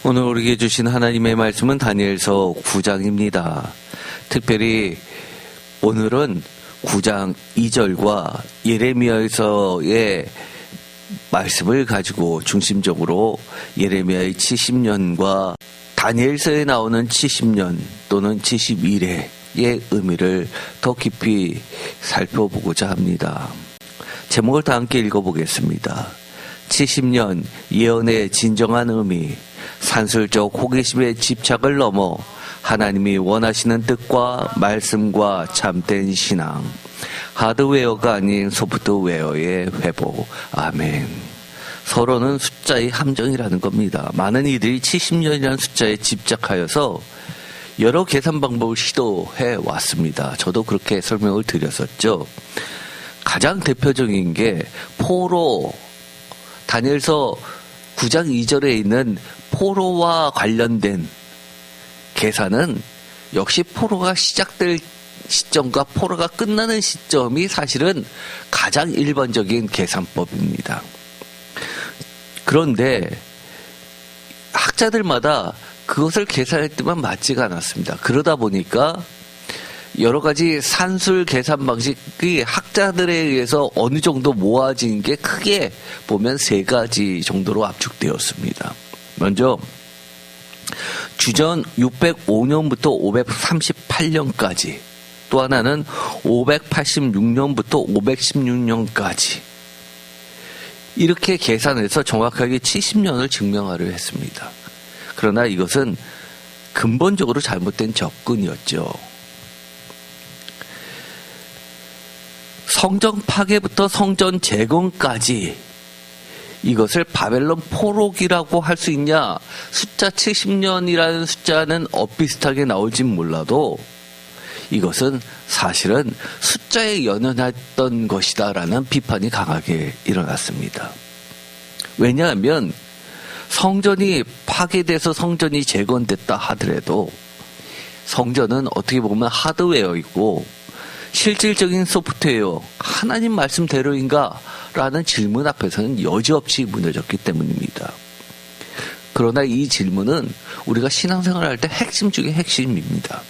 오늘 우리에게 주신 하나님의 말씀은 다니엘서 9장입니다. 특별히 오늘은 9장 2절과 예레미야서의 말씀을 가지고 중심적으로 예레미야의 70년과 다니엘서에 나오는 70년 또는 71회의 의미를 더 깊이 살펴보고자 합니다. 제목을 다 함께 읽어보겠습니다. 70년 예언의 진정한 의미, 산술적 호기심의 집착을 넘어 하나님이 원하시는 뜻과 말씀과 참된 신앙, 하드웨어가 아닌 소프트웨어의 회복. 아멘. 서로는 숫자의 함정이라는 겁니다. 많은 이들이 70년이라는 숫자에 집착하여서 여러 계산 방법을 시도해 왔습니다. 저도 그렇게 설명을 드렸었죠. 가장 대표적인 게 포로, 다니엘서 9장 2절에 있는 포로와 관련된 계산은 역시 포로가 시작될 시점과 포로가 끝나는 시점이 사실은 가장 일반적인 계산법입니다. 그런데 학자들마다 그것을 계산할 때만 맞지가 않았습니다. 그러다 보니까 여러 가지 산술 계산 방식이 학자들에 의해서 어느 정도 모아진 게 크게 보면 세 가지 정도로 압축되었습니다. 먼저 주전 605년부터 538년까지, 또 하나는 586년부터 516년까지 이렇게 계산해서 정확하게 70년을 증명하려 했습니다. 그러나 이것은 근본적으로 잘못된 접근이었죠. 성전 파괴부터 성전 재건까지 이것을 바벨론 포로기라고 할 수 있냐? 숫자 70년이라는 숫자는 엇비슷하게 나올진 몰라도 이것은 사실은 숫자에 연연했던 것이다라는 비판이 강하게 일어났습니다. 왜냐하면 성전이 파괴돼서 성전이 재건됐다 하더라도 성전은 어떻게 보면 하드웨어이고 실질적인 소프트웨어, 하나님 말씀대로인가? 라는 질문 앞에서는 여지없이 무너졌기 때문입니다. 그러나 이 질문은 우리가 신앙생활을 할 때 핵심 중에 핵심입니다.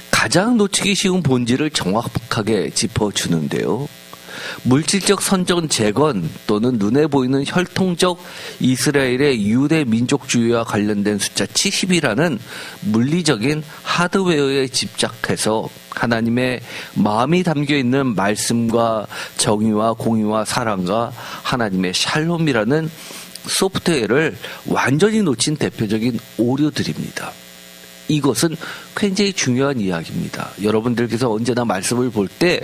가장 놓치기 쉬운 본질을 정확하게 짚어주는데요. 물질적 선전 재건 또는 눈에 보이는 혈통적 이스라엘의 유대 민족주의와 관련된 숫자 70이라는 물리적인 하드웨어에 집착해서 하나님의 마음이 담겨있는 말씀과 정의와 공의와 사랑과 하나님의 샬롬이라는 소프트웨어를 완전히 놓친 대표적인 오류들입니다. 이것은 굉장히 중요한 이야기입니다. 여러분들께서 언제나 말씀을 볼 때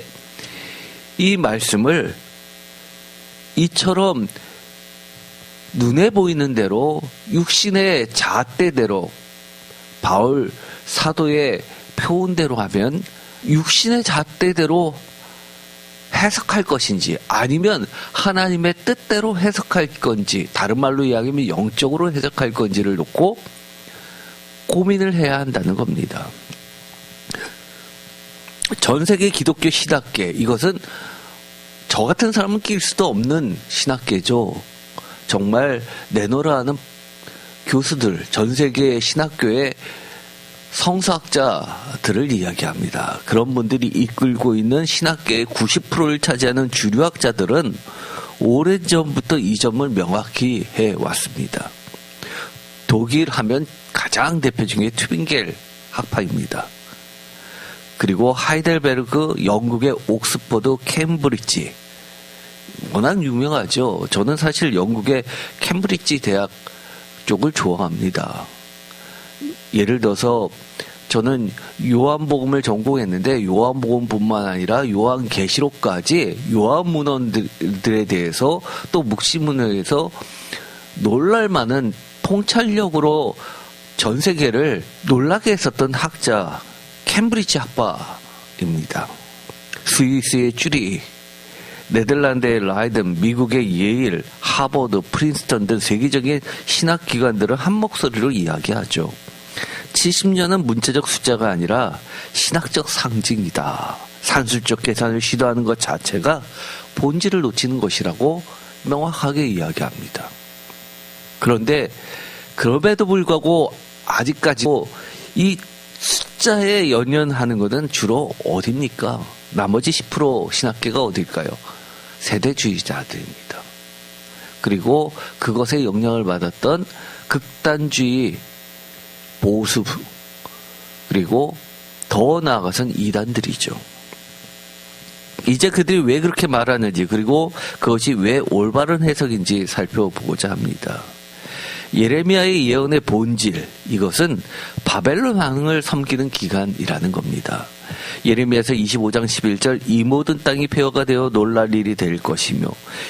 이 말씀을 이처럼 눈에 보이는 대로 육신의 잣대대로 바울 사도의 표현대로 하면 육신의 잣대대로 해석할 것인지 아니면 하나님의 뜻대로 해석할 건지, 다른 말로 이야기하면 영적으로 해석할 건지를 놓고 고민을 해야 한다는 겁니다. 전 세계 기독교 신학계, 이것은 저 같은 사람은 낄 수도 없는 신학계죠. 정말 내노라 하는 교수들, 전 세계 신학교의 성서학자들을 이야기합니다. 그런 분들이 이끌고 있는 신학계의 90%를 차지하는 주류학자들은 오래전부터 이 점을 명확히 해왔습니다. 독일 하면 가장 대표적인 튜빙겔 학파입니다. 그리고 하이델베르그, 영국의 옥스퍼드, 캠브리지, 워낙 유명하죠. 저는 사실 영국의 캠브리지 대학 쪽을 좋아합니다. 예를 들어서 저는 요한복음을 전공했는데 요한복음뿐만 아니라 요한계시록까지 요한문헌들에 대해서 또 묵시문에서 놀랄만한 통찰력으로 전 세계를 놀라게 했었던 학자, 캠브리지 학파입니다. 스위스의 쭈리, 네덜란드의 라이든, 미국의 예일, 하버드, 프린스턴 등 세계적인 신학기관들은 한 목소리로 이야기하죠. 70년은 문자적 숫자가 아니라 신학적 상징이다. 산술적 계산을 시도하는 것 자체가 본질을 놓치는 것이라고 명확하게 이야기합니다. 그런데 그럼에도 불구하고 아직까지 이 숫자에 연연하는 것은 주로 어디입니까? 나머지 10% 신학계가 어딜까요? 세대주의자들입니다. 그리고 그것에 영향을 받았던 극단주의 보수, 그리고 더 나아가서는 이단들이죠. 이제 그들이 왜 그렇게 말하는지, 그리고 그것이 왜 올바른 해석인지 살펴보고자 합니다. 예레미야의 예언의 본질, 이것은 바벨론 왕을 섬기는 기간이라는 겁니다. 예레미야서 25장 11절, 이 모든 땅이 폐허가 되어 놀랄 일이 될 것이며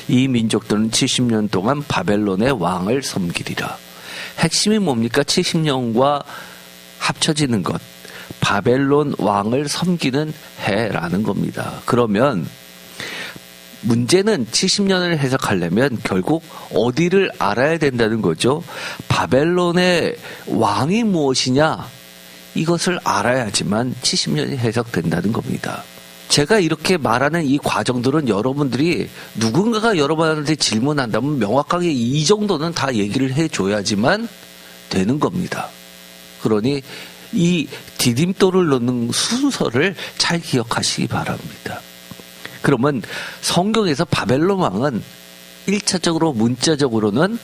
이 민족들은 70년 동안 바벨론의 왕을 섬기리라. 핵심이 뭡니까? 70년과 합쳐지는 것, 바벨론 왕을 섬기는 해라는 겁니다. 그러면 문제는 70년을 해석하려면 결국 어디를 알아야 된다는 거죠. 바벨론의 왕이 무엇이냐, 이것을 알아야지만 70년이 해석된다는 겁니다. 제가 이렇게 말하는 이 과정들은 여러분들이 누군가가 여러분한테 질문한다면 명확하게 이 정도는 다 얘기를 해줘야지만 되는 겁니다. 그러니 이 디딤돌을 넣는 순서를 잘 기억하시기 바랍니다. 그러면 성경에서 바벨론 왕은 1차적으로 문자적으로는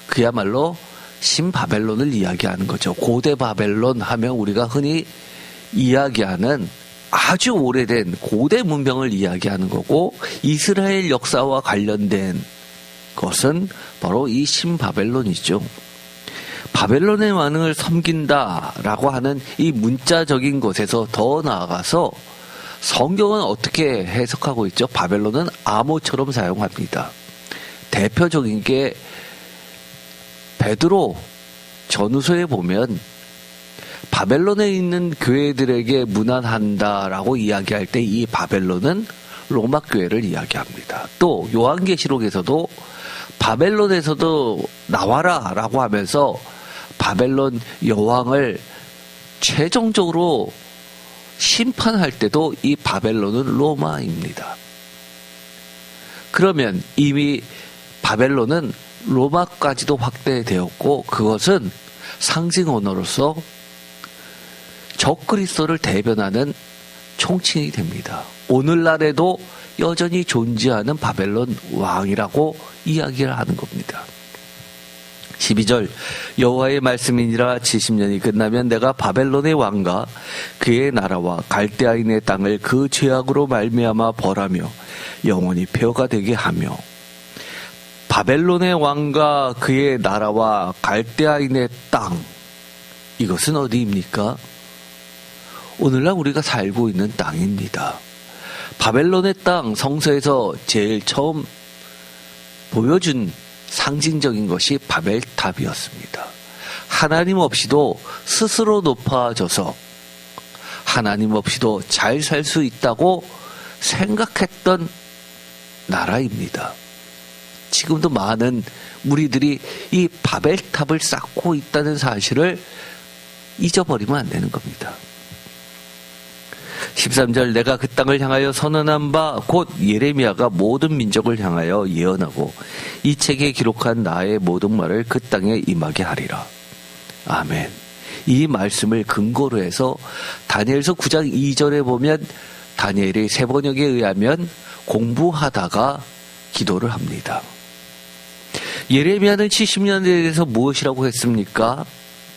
그야말로 신바벨론을 이야기하는 거죠. 고대 바벨론 하면 우리가 흔히 이야기하는 아주 오래된 고대 문명을 이야기하는 거고, 이스라엘 역사와 관련된 것은 바로 이 신바벨론이죠. 바벨론의 왕을 섬긴다라고 하는 이 문자적인 것에서 더 나아가서 성경은 어떻게 해석하고 있죠? 바벨론은 암호처럼 사용합니다. 대표적인 게 베드로 전후서에 보면 바벨론에 있는 교회들에게 문안한다라고 이야기할 때 이 바벨론은 로마 교회를 이야기합니다. 또 요한계시록에서도 바벨론에서도 나와라라고 하면서 바벨론 여왕을 최종적으로 심판할 때도 이 바벨론은 로마입니다. 그러면 이미 바벨론은 로마까지도 확대되었고, 그것은 상징 언어로서 적그리스도를 대변하는 총칭이 됩니다. 오늘날에도 여전히 존재하는 바벨론 왕이라고 이야기를 하는 겁니다. 12절, 여호와의 말씀이니라. 70년이 끝나면 내가 바벨론의 왕과 그의 나라와 갈대아인의 땅을 그 죄악으로 말미암아 벌하며 영원히 폐허가 되게 하며. 바벨론의 왕과 그의 나라와 갈대아인의 땅, 이것은 어디입니까? 오늘날 우리가 살고 있는 땅입니다. 바벨론의 땅, 성서에서 제일 처음 보여준 상징적인 것이 바벨탑이었습니다. 하나님 없이도 스스로 높아져서 하나님 없이도 잘 살 수 있다고 생각했던 나라입니다. 지금도 많은 무리들이 이 바벨탑을 쌓고 있다는 사실을 잊어버리면 안 되는 겁니다. 13절, 내가 그 땅을 향하여 선언한 바 곧 예레미야가 모든 민족을 향하여 예언하고 이 책에 기록한 나의 모든 말을 그 땅에 임하게 하리라. 아멘. 이 말씀을 근거로 해서 다니엘서 9장 2절에 보면 다니엘이 세 번역에 의하면 공부하다가 기도를 합니다. 예레미야는 70년에 대해서 무엇이라고 했습니까?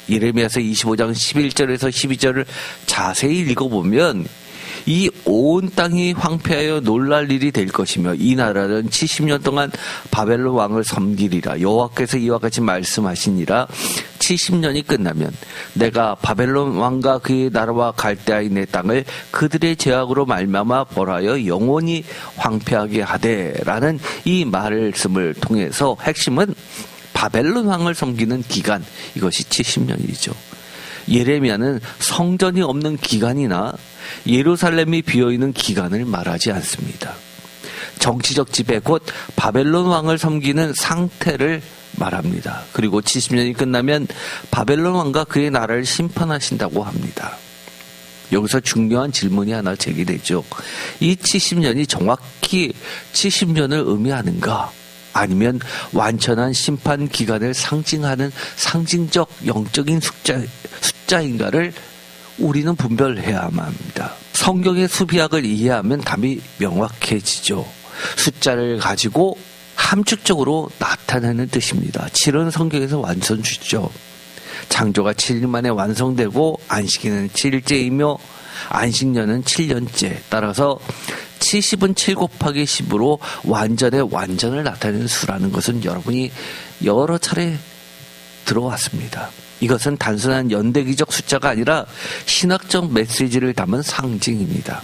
예레미야서 25장 11절에서 12절을 자세히 읽어보면 이 온 땅이 황폐하여 놀랄 일이 될 것이며 이 나라는 70년 동안 바벨론 왕을 섬기리라. 여호와께서 이와 같이 말씀하시니라. 70년이 끝나면 내가 바벨론 왕과 그의 나라와 갈대아인의 땅을 그들의 죄악으로 말미암아 벌하여 영원히 황폐하게 하되라는 이 말씀을 통해서 핵심은 바벨론 왕을 섬기는 기간, 이것이 70년이죠. 예레미야는 성전이 없는 기간이나 예루살렘이 비어있는 기간을 말하지 않습니다. 정치적 지배, 곧 바벨론 왕을 섬기는 상태를 말합니다. 그리고 70년이 끝나면 바벨론 왕과 그의 나라를 심판하신다고 합니다. 여기서 중요한 질문이 하나 제기되죠. 이 70년이 정확히 70년을 의미하는가? 아니면 완전한 심판 기간을 상징하는 상징적 영적인 숫자인가를 우리는 분별해야만 합니다. 성경의 수비학을 이해하면 답이 명확해지죠. 숫자를 가지고 함축적으로 나타내는 뜻입니다. 7은 성경에서 완성주죠. 창조가 7일 만에 완성되고 안식일은 7일째이며 안식년은 7년째. 따라서 70은 7 곱하기 10으로 완전의 완전을 나타내는 수라는 것은 여러분이 여러 차례 들어왔습니다. 이것은 단순한 연대기적 숫자가 아니라 신학적 메시지를 담은 상징입니다.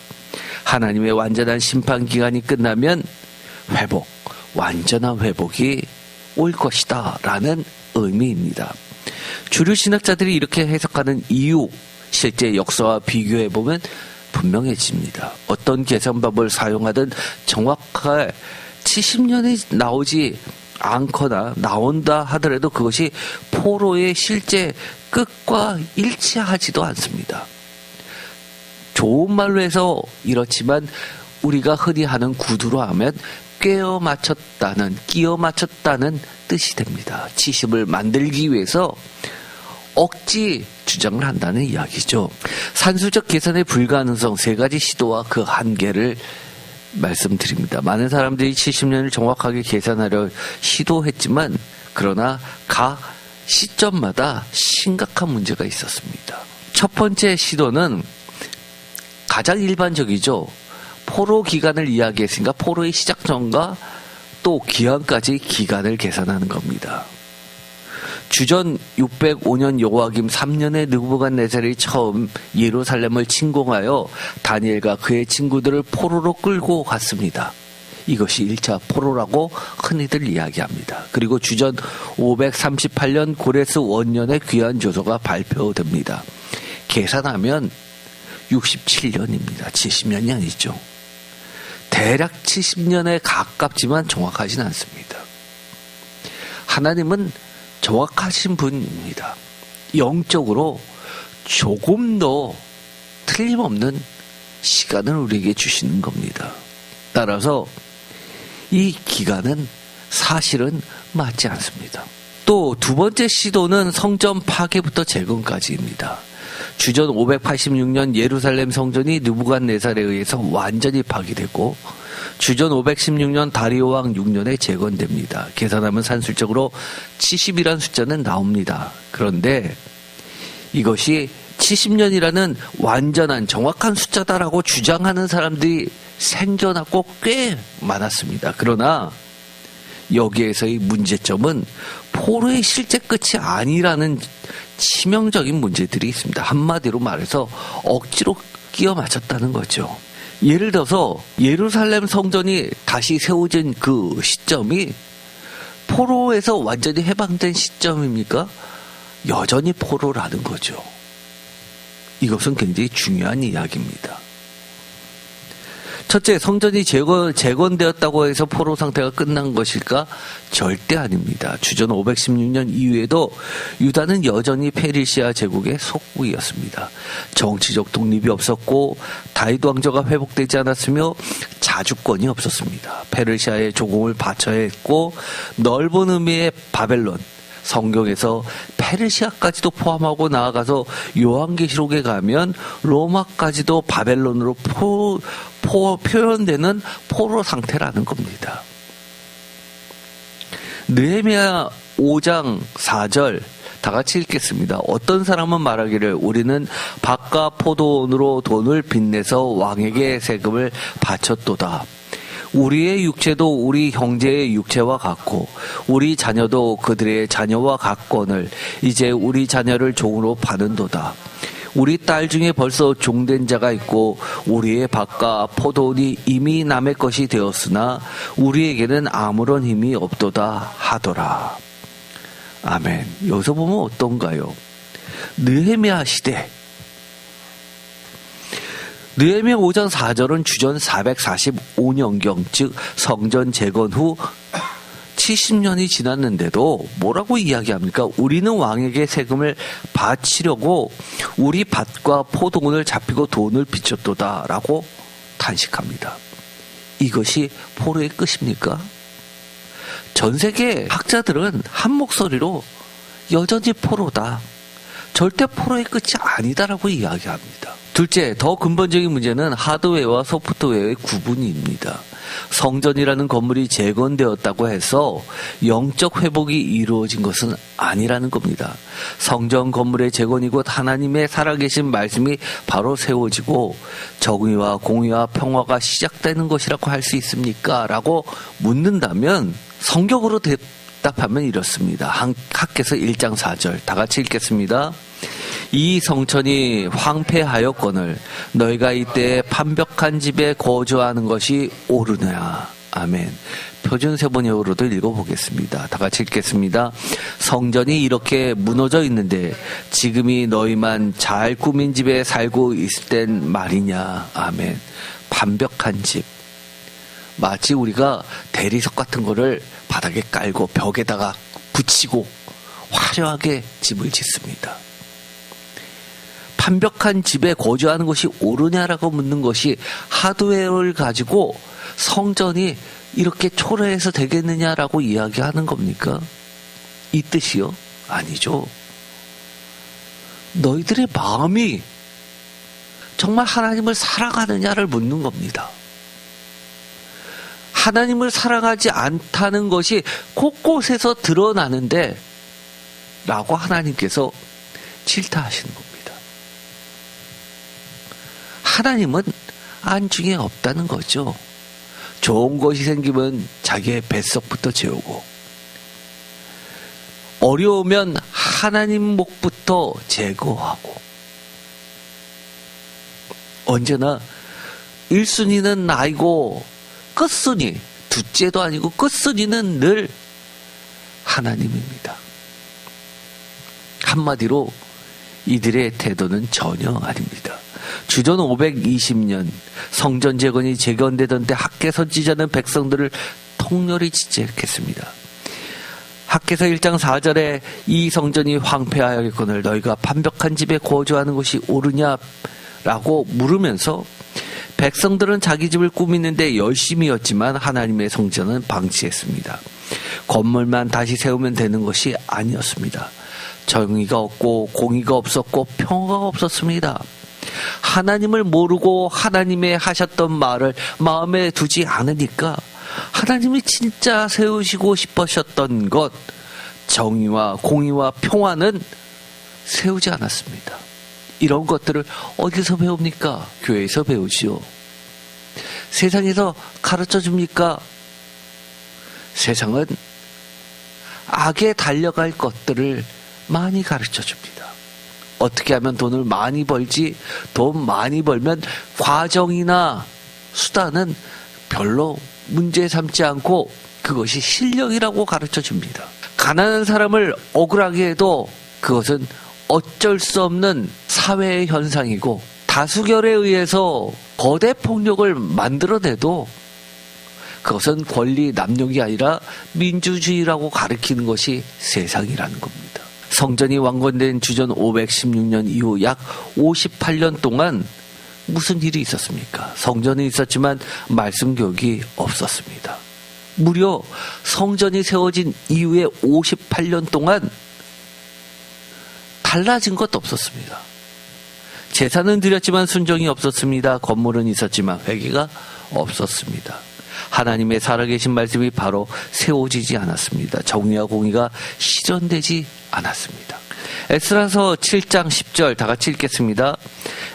하나님의 완전한 심판 기간이 끝나면 회복, 완전한 회복이 올 것이다 라는 의미입니다. 주류 신학자들이 이렇게 해석하는 이유, 실제 역사와 비교해보면 분명해집니다. 어떤 계산법을 사용하든 정확하게 70년이 나오지 않거나 나온다 하더라도 그것이 포로의 실제 끝과 일치하지도 않습니다. 좋은 말로 해서 이렇지만 우리가 흔히 하는 구두로 하면 끼어 맞췄다는 뜻이 됩니다. 70을 만들기 위해서 억지 주장을 한다는 이야기죠. 산술적 계산의 불가능성, 3가지 시도와 그 한계를 말씀드립니다. 많은 사람들이 70년을 정확하게 계산하려 시도했지만 그러나 각 시점마다 심각한 문제가 있었습니다. 첫 번째 시도는 가장 일반적이죠. 포로 기간을 이야기했으니까 포로의 시작점과 또 기한까지 기간을 계산하는 겁니다. 주전 605년 여호와김 3년에 느부갓네살이 처음 예루살렘을 침공하여 다니엘과 그의 친구들을 포로로 끌고 갔습니다. 이것이 1차 포로라고 흔히들 이야기합니다. 그리고 주전 538년 고레스 원년에 귀환 조서가 발표됩니다. 계산하면 67년입니다. 70년이 아니죠. 대략 70년에 가깝지만 정확하진 않습니다. 하나님은 정확하신 분입니다. 영적으로 조금 더 틀림없는 시간을 우리에게 주시는 겁니다. 따라서 이 기간은 사실은 맞지 않습니다. 또 두 번째 시도는 성전 파괴부터 재건까지입니다. 주전 586년 예루살렘 성전이 느부갓네살에 의해서 완전히 파괴됐고 주전 516년 다리오 왕 6년에 재건됩니다. 계산하면 산술적으로 70이라는 숫자는 나옵니다. 그런데 이것이 70년이라는 완전한 정확한 숫자다라고 주장하는 사람들이 생겨났고 꽤 많았습니다. 그러나 여기에서의 문제점은 포로의 실제 끝이 아니라는 치명적인 문제들이 있습니다. 한마디로 말해서 억지로 끼워 맞췄다는 거죠. 예를 들어서 예루살렘 성전이 다시 세워진 그 시점이 포로에서 완전히 해방된 시점입니까? 여전히 포로라는 거죠. 이것은 굉장히 중요한 이야기입니다. 첫째, 성전이 재건되었다고 해서 포로 상태가 끝난 것일까? 절대 아닙니다. 주전 516년 이후에도 유다는 여전히 페르시아 제국의 속국이었습니다. 정치적 독립이 없었고 다윗 왕조가 회복되지 않았으며 자주권이 없었습니다. 페르시아의 조공을 바쳐야 했고 넓은 의미의 바벨론, 성경에서 페르시아까지도 포함하고 나아가서 요한계시록에 가면 로마까지도 바벨론으로 표현되는 포로 상태라는 겁니다. 느헤미야 5장 4절 다 같이 읽겠습니다. 어떤 사람은 말하기를 우리는 밭과 포도원으로 돈을 빚내서 왕에게 세금을 바쳤도다. 우리의 육체도 우리 형제의 육체와 같고 우리 자녀도 그들의 자녀와 같거늘 이제 우리 자녀를 종으로 파는도다. 우리 딸 중에 벌써 종된 자가 있고 우리의 밭과 포도원이 이미 남의 것이 되었으나 우리에게는 아무런 힘이 없도다 하더라. 아멘. 여기서 보면 어떤가요? 느헤미야 시대, 느헤미야 5장 4절은 주전 445년경, 즉 성전 재건 후 70년이 지났는데도 뭐라고 이야기합니까? 우리는 왕에게 세금을 바치려고 우리 밭과 포도원을 잡히고 돈을 빚었도다 라고 탄식합니다. 이것이 포로의 끝입니까? 전 세계 학자들은 한 목소리로 여전히 포로다. 절대 포로의 끝이 아니다라고 이야기합니다. 둘째, 더 근본적인 문제는 하드웨어와 소프트웨어의 구분입니다. 성전이라는 건물이 재건되었다고 해서 영적 회복이 이루어진 것은 아니라는 겁니다. 성전 건물의 재건이 곧 하나님의 살아계신 말씀이 바로 세워지고 정의와 공의와 평화가 시작되는 것이라고 할 수 있습니까? 라고 묻는다면 성경으로 대답하면 이렇습니다. 학개서 1장 4절 다 같이 읽겠습니다. 이 성천이 황폐하였거늘 너희가 이때 판벽한 집에 거주하는 것이 옳으냐. 아멘. 표준 세번역으로도 읽어보겠습니다. 다 같이 읽겠습니다. 성전이 이렇게 무너져 있는데 지금이 너희만 잘 꾸민 집에 살고 있을 땐 말이냐. 아멘. 판벽한 집. 마치 우리가 대리석 같은 거를 바닥에 깔고 벽에다가 붙이고 화려하게 집을 짓습니다. 판벽한 집에 거주하는 것이 옳으냐라고 묻는 것이 하드웨어를 가지고 성전이 이렇게 초라해서 되겠느냐라고 이야기하는 겁니까? 이 뜻이요? 아니죠. 너희들의 마음이 정말 하나님을 사랑하느냐를 묻는 겁니다. 하나님을 사랑하지 않다는 것이 곳곳에서 드러나는데 라고 하나님께서 질타하시는 겁니다. 하나님은 안중에 없다는 거죠. 좋은 것이 생기면 자기의 뱃속부터 채우고 어려우면 하나님 목부터 제거하고 언제나 1순위는 나이고 끝순위, 둘째도 아니고 끝순위는 늘 하나님입니다. 한마디로 이들의 태도는 전혀 아닙니다. 주전 520년 성전 재건이 재건되던 때 학개 선지자는 백성들을 통렬히 지적했습니다. 학개서 1장 4절에 이 성전이 황폐하였거늘 너희가 판벽한 집에 거주하는 것이 옳으냐라고 물으면서 백성들은 자기 집을 꾸미는데 열심이었지만 하나님의 성전은 방치했습니다. 건물만 다시 세우면 되는 것이 아니었습니다. 정의가 없고 공의가 없었고 평화가 없었습니다. 하나님을 모르고 하나님의 하셨던 말을 마음에 두지 않으니까 하나님이 진짜 세우시고 싶으셨던 것, 정의와 공의와 평화는 세우지 않았습니다. 이런 것들을 어디서 배웁니까? 교회에서 배우지요. 세상에서 가르쳐 줍니까? 세상은 악에 달려갈 것들을 많이 가르쳐 줍니다. 어떻게 하면 돈을 많이 벌지, 돈 많이 벌면 과정이나 수단은 별로 문제 삼지 않고 그것이 실력이라고 가르쳐 줍니다. 가난한 사람을 억울하게 해도 그것은 어쩔 수 없는 사회의 현상이고 다수결에 의해서 거대 폭력을 만들어내도 그것은 권리 남용이 아니라 민주주의라고 가리키는 것이 세상이라는 겁니다. 성전이 완공된 주전 516년 이후 약 58년 동안 무슨 일이 있었습니까? 성전이 있었지만 말씀 교육이 없었습니다. 무려 성전이 세워진 이후에 58년 동안 달라진 것도 없었습니다. 제사는 드렸지만 순종이 없었습니다. 건물은 있었지만 회개가 없었습니다. 하나님의 살아계신 말씀이 바로 세워지지 않았습니다. 정의와 공의가 실현되지 않았습니다. 에스라서 7장 10절 다 같이 읽겠습니다.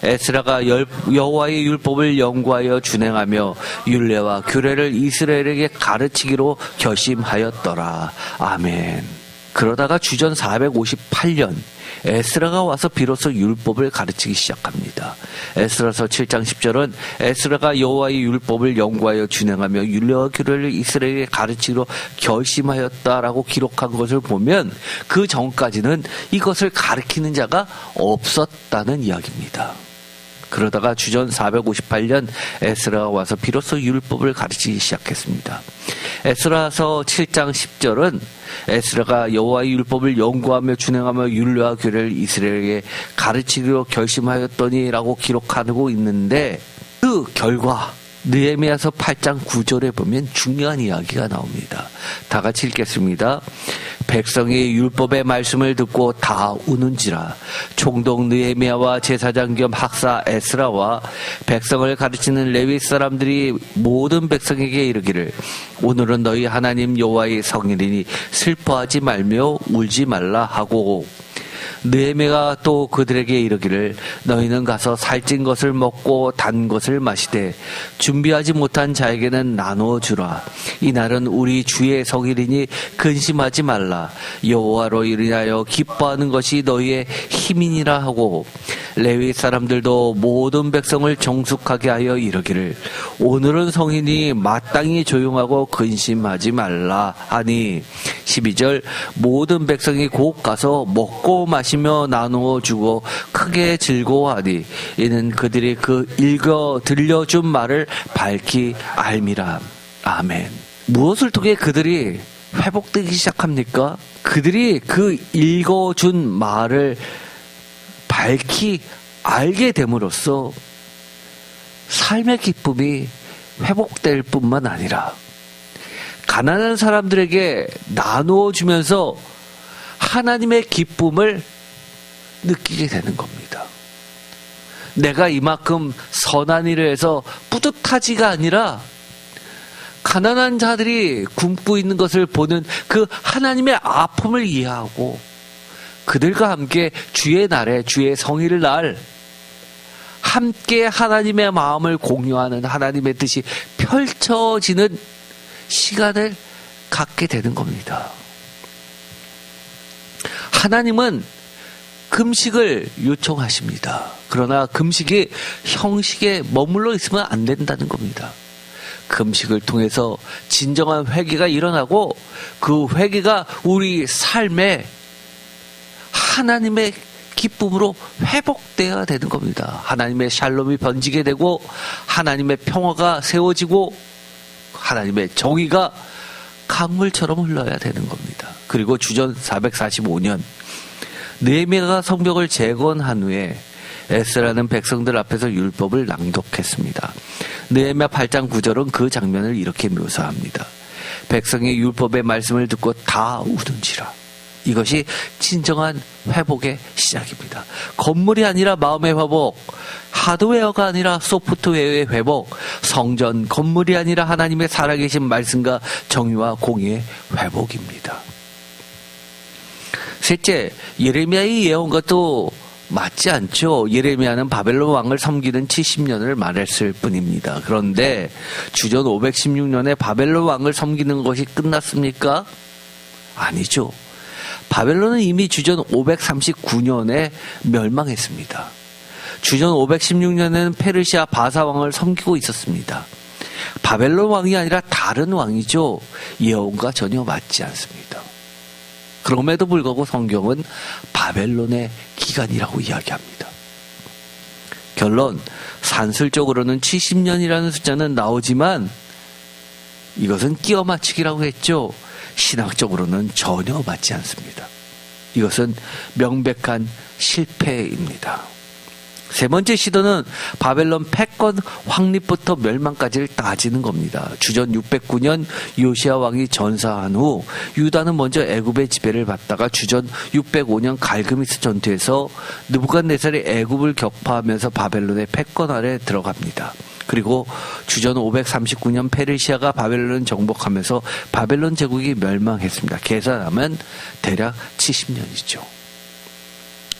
에스라가 여호와의 율법을 연구하여 준행하며 율례와 규례를 이스라엘에게 가르치기로 결심하였더라. 아멘. 그러다가 주전 458년 에스라가 와서 비로소 율법을 가르치기 시작합니다. 에스라서 7장 10절은 에스라가 여호와의 율법을 연구하여 준행하며 율례와 규례를 이스라엘에게 가르치기로 결심하였다라고 기록한 것을 보면 그 전까지는 이것을 가르치는 자가 없었다는 이야기입니다. 그러다가 주전 458년 에스라가 와서 비로소 율법을 가르치기 시작했습니다. 에스라서 7장 10절은 에스라가 여호와의 율법을 연구하며 준행하며 율례와 규례를 이스라엘에게 가르치기로 결심하였더니라고 기록하고 있는데 그 결과 느헤미야서 8장 9절에 보면 중요한 이야기가 나옵니다. 다 같이 읽겠습니다. 백성이 율법의 말씀을 듣고 다 우는지라. 총독 느헤미야와 제사장 겸 학사 에스라와 백성을 가르치는 레위 사람들이 모든 백성에게 이르기를 오늘은 너희 하나님 여호와의 성일이니 슬퍼하지 말며 울지 말라 하고, 느헤미야가 또 그들에게 이르기를 너희는 가서 살찐 것을 먹고 단 것을 마시되 준비하지 못한 자에게는 나누어 주라. 이날은 우리 주의 성일이니 근심하지 말라. 여호와로 인하여 기뻐하는 것이 너희의 힘이니라 하고, 레위 사람들도 모든 백성을 정숙하게 하여 이르기를 오늘은 성인이 마땅히 조용하고 근심하지 말라 하니, 12절 모든 백성이 곧 가서 먹고 마시며 나누어 주고 크게 즐거워하니 이는 그들이 그 읽어 들려준 말을 밝히 알미라. 아멘. 무엇을 통해 그들이 회복되기 시작합니까? 그들이 그 읽어준 말을 밝히 알게 됨으로써 삶의 기쁨이 회복될 뿐만 아니라 가난한 사람들에게 나누어 주면서 하나님의 기쁨을 느끼게 되는 겁니다. 내가 이만큼 선한 일을 해서 뿌듯하지가 아니라 가난한 자들이 굶고 있는 것을 보는 그 하나님의 아픔을 이해하고 그들과 함께 주의 날에 주의 성일 날 함께 하나님의 마음을 공유하는 하나님의 뜻이 펼쳐지는 시간을 갖게 되는 겁니다. 하나님은 금식을 요청하십니다. 그러나 금식이 형식에 머물러 있으면 안 된다는 겁니다. 금식을 통해서 진정한 회개가 일어나고 그 회개가 우리 삶에 하나님의 기쁨으로 회복되어야 되는 겁니다. 하나님의 샬롬이 번지게 되고 하나님의 평화가 세워지고 하나님의 정의가 강물처럼 흘러야 되는 겁니다. 그리고 주전 445년 느헤미야가 성벽을 재건한 후에 에스라는 백성들 앞에서 율법을 낭독했습니다. 느헤미야 8장 9절은 그 장면을 이렇게 묘사합니다. 백성이 율법의 말씀을 듣고 다 우는지라. 이것이 진정한 회복의 시작입니다. 건물이 아니라 마음의 회복, 하드웨어가 아니라 소프트웨어의 회복, 성전, 건물이 아니라 하나님의 살아계신 말씀과 정의와 공의의 회복입니다. 셋째, 예레미야의 예언과 또 맞지 않죠. 예레미야는 바벨론 왕을 섬기는 70년을 말했을 뿐입니다. 그런데 주전 516년에 바벨론 왕을 섬기는 것이 끝났습니까? 아니죠. 바벨론은 이미 주전 539년에 멸망했습니다. 주전 516년에는 페르시아 바사 왕을 섬기고 있었습니다. 바벨론 왕이 아니라 다른 왕이죠. 예언과 전혀 맞지 않습니다. 그럼에도 불구하고 성경은 바벨론의 기간이라고 이야기합니다. 결론, 산술적으로는 70년이라는 숫자는 나오지만 이것은 끼워 맞추기라고 했죠. 신학적으로는 전혀 맞지 않습니다. 이것은 명백한 실패입니다. 세 번째 시도는 바벨론 패권 확립부터 멸망까지를 따지는 겁니다. 주전 609년 요시야 왕이 전사한 후 유다는 먼저 애굽의 지배를 받다가 주전 605년 갈그미스 전투에서 느부갓네살이 애굽을 격파하면서 바벨론의 패권 아래 들어갑니다. 그리고 주전 539년 페르시아가 바벨론을 정복하면서 바벨론 제국이 멸망했습니다. 계산하면 대략 70년이죠.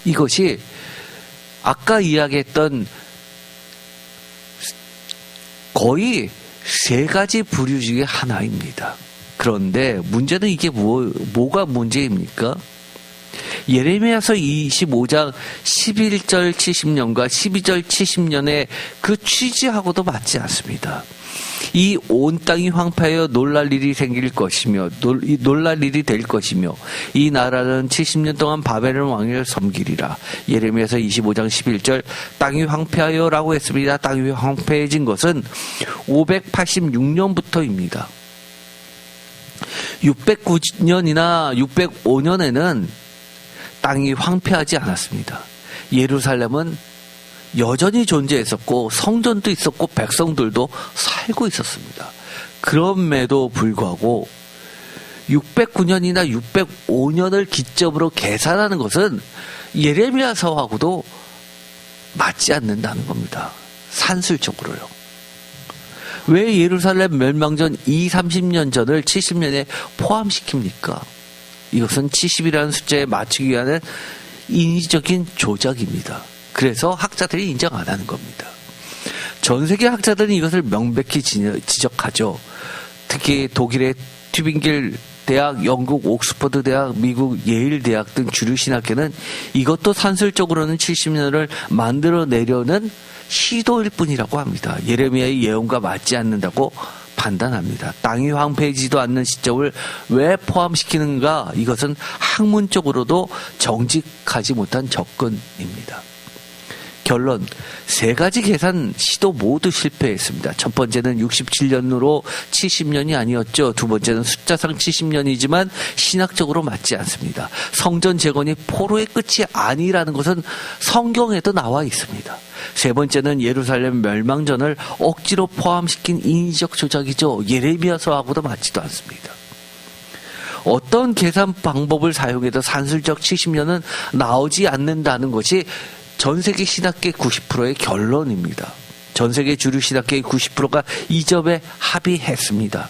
이것이 아까 이야기했던 거의 세 가지 부류 중에 하나입니다. 그런데 문제는 이게 뭐가 문제입니까? 예레미야서 25장 11절 70년과 12절 70년의 그 취지하고도 맞지 않습니다. 이 온 땅이 황폐하여 놀랄 일이 생길 것이며 놀랄 일이 될 것이며 이 나라는 70년 동안 바벨론 왕을 섬기리라. 예레미야서 25장 11절 땅이 황폐하여라고 했습니다. 땅이 황폐해진 것은 586년부터입니다. 609년이나 605년에는 땅이 황폐하지 않았습니다. 예루살렘은 여전히 존재했었고 성전도 있었고 백성들도 살고 있었습니다. 그럼에도 불구하고 609년이나 605년을 기점으로 계산하는 것은 예레미야서하고도 맞지 않는다는 겁니다. 산술적으로요. 왜 예루살렘 멸망전 30년 전을 70년에 포함시킵니까? 이것은 70이라는 숫자에 맞추기 위한 인위적인 조작입니다. 그래서 학자들이 인정 안 하는 겁니다. 전 세계 학자들은 이것을 명백히 지적하죠. 특히 독일의 튜빙겔 대학, 영국 옥스퍼드 대학, 미국 예일 대학 등 주류 신학계는 이것도 산술적으로는 70년을 만들어내려는 시도일 뿐이라고 합니다. 예레미야의 예언과 맞지 않는다고 판단합니다. 땅이 황폐해지도 않는 시점을 왜 포함시키는가? 이것은 학문적으로도 정직하지 못한 접근입니다. 결론, 세 가지 계산 시도 모두 실패했습니다. 첫 번째는 67년으로 70년이 아니었죠. 두 번째는 숫자상 70년이지만 신학적으로 맞지 않습니다. 성전 재건이 포로의 끝이 아니라는 것은 성경에도 나와 있습니다. 세 번째는 예루살렘 멸망전을 억지로 포함시킨 인위적 조작이죠. 예레미야서하고도 맞지도 않습니다. 어떤 계산 방법을 사용해도 산술적 70년은 나오지 않는다는 것이 전 세계 신학계 90%의 결론입니다. 전 세계 주류 신학계의 90%가 이 점에 합의했습니다.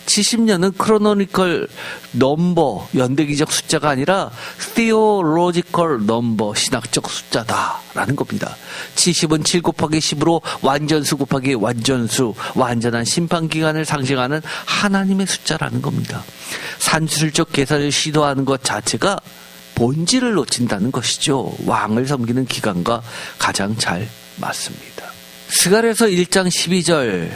70년은 크로노니컬 넘버, 연대기적 숫자가 아니라 theological number, 신학적 숫자다라는 겁니다. 70은 7 곱하기 10으로 완전수 곱하기 완전수, 완전한 심판기간을 상징하는 하나님의 숫자라는 겁니다. 산술적 계산을 시도하는 것 자체가 본질을 놓친다는 것이죠. 왕을 섬기는 기간과 가장 잘 맞습니다. 스가랴서 1장 12절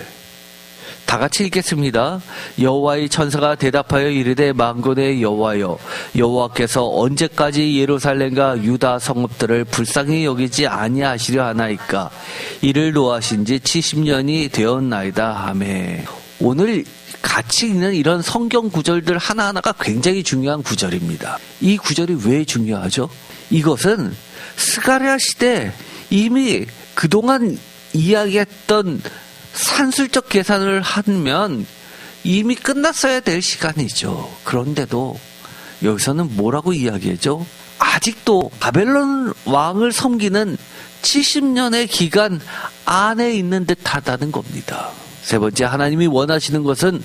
다 같이 읽겠습니다. 여호와의 천사가 대답하여 이르되 만군의 여호와여, 여호와께서 언제까지 예루살렘과 유다 성읍들을 불쌍히 여기지 아니하시려 하나이까? 이를 노하신 지 70년이 되었나이다 하매. 오늘 같이 읽는 이런 성경 구절들 하나하나가 굉장히 중요한 구절입니다. 이 구절이 왜 중요하죠? 이것은 스가랴 시대 이미 그동안 이야기했던 산술적 계산을 하면 이미 끝났어야 될 시간이죠. 그런데도 여기서는 뭐라고 이야기하죠? 아직도 바벨론 왕을 섬기는 70년의 기간 안에 있는 듯하다는 겁니다. 세 번째, 하나님이 원하시는 것은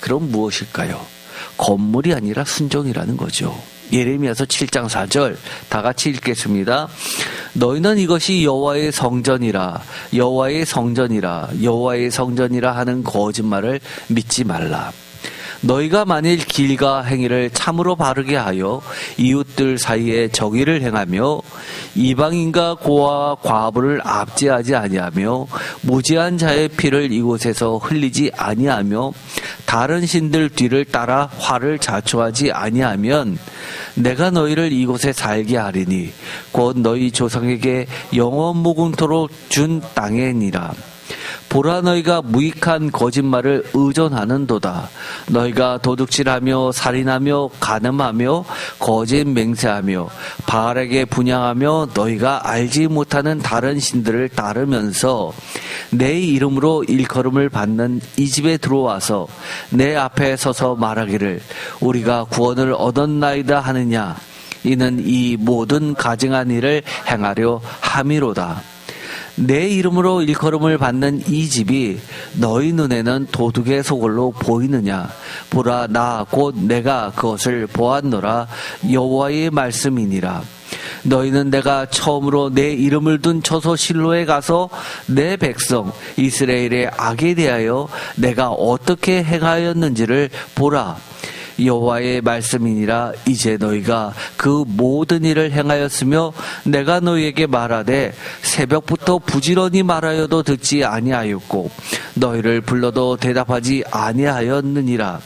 그럼 무엇일까요? 건물이 아니라 순종이라는 거죠. 예레미야서 7장 4절 다 같이 읽겠습니다. 너희는 이것이 여호와의 성전이라, 여호와의 성전이라, 여호와의 성전이라 하는 거짓말을 믿지 말라. 너희가 만일 길과 행위를 참으로 바르게 하여 이웃들 사이에 정의를 행하며 이방인과 고아와 과부를 압제하지 아니하며 무지한 자의 피를 이곳에서 흘리지 아니하며 다른 신들 뒤를 따라 화를 자초하지 아니하면 내가 너희를 이곳에 살게 하리니 곧 너희 조상에게 영원 무궁토록 준 땅에니라. 보라, 너희가 무익한 거짓말을 의존하는도다. 너희가 도둑질하며 살인하며 간음하며 거짓 맹세하며 바알에게 분향하며 너희가 알지 못하는 다른 신들을 따르면서 내 이름으로 일컬음을 받는 이 집에 들어와서 내 앞에 서서 말하기를 우리가 구원을 얻었나이다 하느냐. 이는 이 모든 가증한 일을 행하려 함이로다. 내 이름으로 일컬음을 받는 이 집이 너희 눈에는 도둑의 소굴로 보이느냐? 보라, 나 곧 내가 그것을 보았노라. 여호와의 말씀이니라. 너희는 내가 처음으로 내 이름을 둔 처소 실로에 가서 내 백성 이스라엘의 악에 대하여 내가 어떻게 행하였는지를 보라. 여호와의 말씀이니라. 이제 너희가 그 모든 일을 행하였으며 내가 너희에게 말하되 새벽부터 부지런히 말하여도 듣지 아니하였고 너희를 불러도 대답하지 아니하였느니라.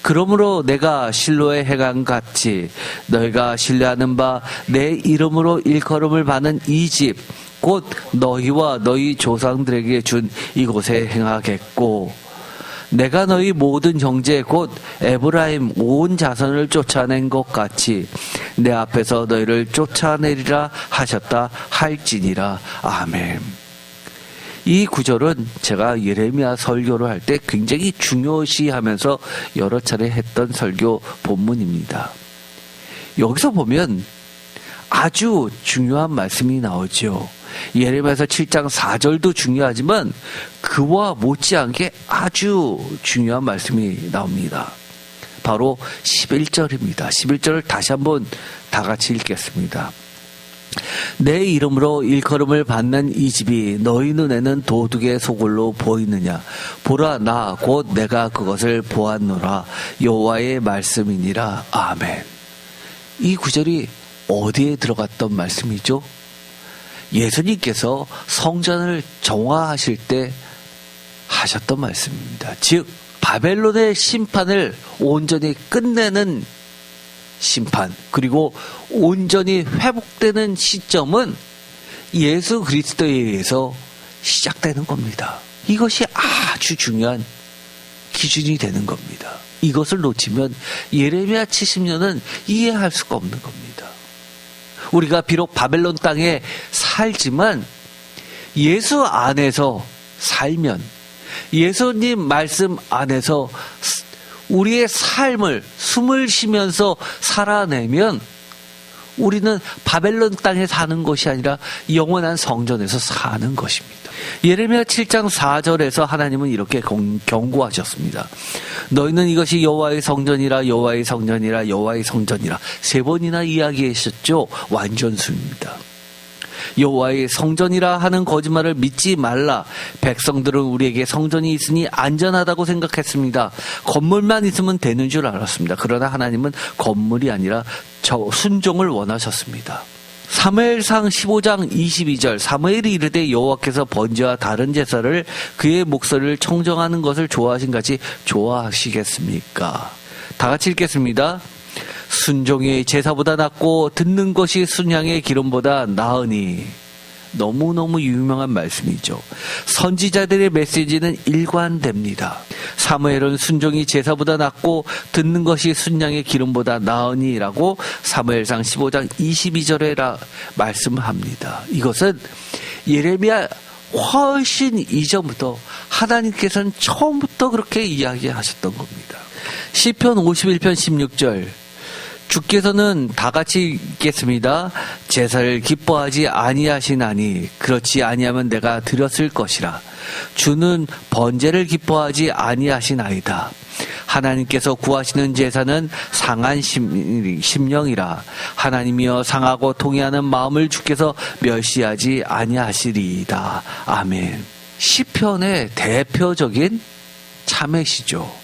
그러므로 내가 실로에 행한 같이 너희가 신뢰하는 바 내 이름으로 일컬음을 받는 이 집 곧 너희와 너희 조상들에게 준 이곳에 행하겠고 내가 너희 모든 형제 곧 에브라임 온 자손을 쫓아낸 것 같이 내 앞에서 너희를 쫓아내리라 하셨다 할지니라. 아멘. 이 구절은 제가 예레미야 설교를 할 때 굉장히 중요시하면서 여러 차례 했던 설교 본문입니다. 여기서 보면 아주 중요한 말씀이 나오죠. 예레미야서 7장 4절도 중요하지만 그와 못지않게 아주 중요한 말씀이 나옵니다. 바로 11절입니다. 11절을 다시 한번 다 같이 읽겠습니다. 내 이름으로 일컬음을 받는 이 집이 너희 눈에는 도둑의 소굴로 보이느냐? 보라, 나 곧 내가 그것을 보았노라. 여호와의 말씀이니라. 아멘. 이 구절이 어디에 들어갔던 말씀이죠? 예수님께서 성전을 정화하실 때 하셨던 말씀입니다. 즉 바벨론의 심판을 온전히 끝내는 심판, 그리고 온전히 회복되는 시점은 예수 그리스도에 의해서 시작되는 겁니다. 이것이 아주 중요한 기준이 되는 겁니다. 이것을 놓치면 예레미야 70년은 이해할 수가 없는 겁니다. 우리가 비록 바벨론 땅에 살지만 예수 안에서 살면, 예수님 말씀 안에서 우리의 삶을 숨을 쉬면서 살아내면 우리는 바벨론 땅에 사는 것이 아니라 영원한 성전에서 사는 것입니다. 예레미야 7장 4절에서 하나님은 이렇게 경고하셨습니다. 너희는 이것이 여호와의 성전이라, 여호와의 성전이라, 여호와의 성전이라 3번이나 이야기하셨죠. 완전수입니다. 여호와의 성전이라 하는 거짓말을 믿지 말라. 백성들은 우리에게 성전이 있으니 안전하다고 생각했습니다. 건물만 있으면 되는 줄 알았습니다. 그러나 하나님은 건물이 아니라 순종을 원하셨습니다. 사무엘상 15장 22절 사무엘이 이르되 여호와께서 번제와 다른 제사를 그의 목소리를 청정하는 것을 좋아하신 같이 좋아하시겠습니까? 다 같이 읽겠습니다. 순종이 제사보다 낫고 듣는 것이 순양의 기름보다 나으니. 너무너무 유명한 말씀이죠. 선지자들의 메시지는 일관됩니다. 사무엘은 순종이 제사보다 낫고 듣는 것이 순양의 기름보다 나으니 라고 사무엘상 15장 22절에 말씀합니다. 이것은 예레미야 훨씬 이전부터 하나님께서는 처음부터 그렇게 이야기하셨던 겁니다. 시편 51편 16절 주께서는 다 같이 읽겠습니다. 제사를 기뻐하지 아니하시나니 그렇지 아니하면 내가 드렸을 것이라. 주는 번제를 기뻐하지 아니하시나이다. 하나님께서 구하시는 제사는 상한 심령이라. 하나님이여 상하고 통회하는 마음을 주께서 멸시하지 아니하시리이다. 아멘. 시편의 대표적인 참회시죠.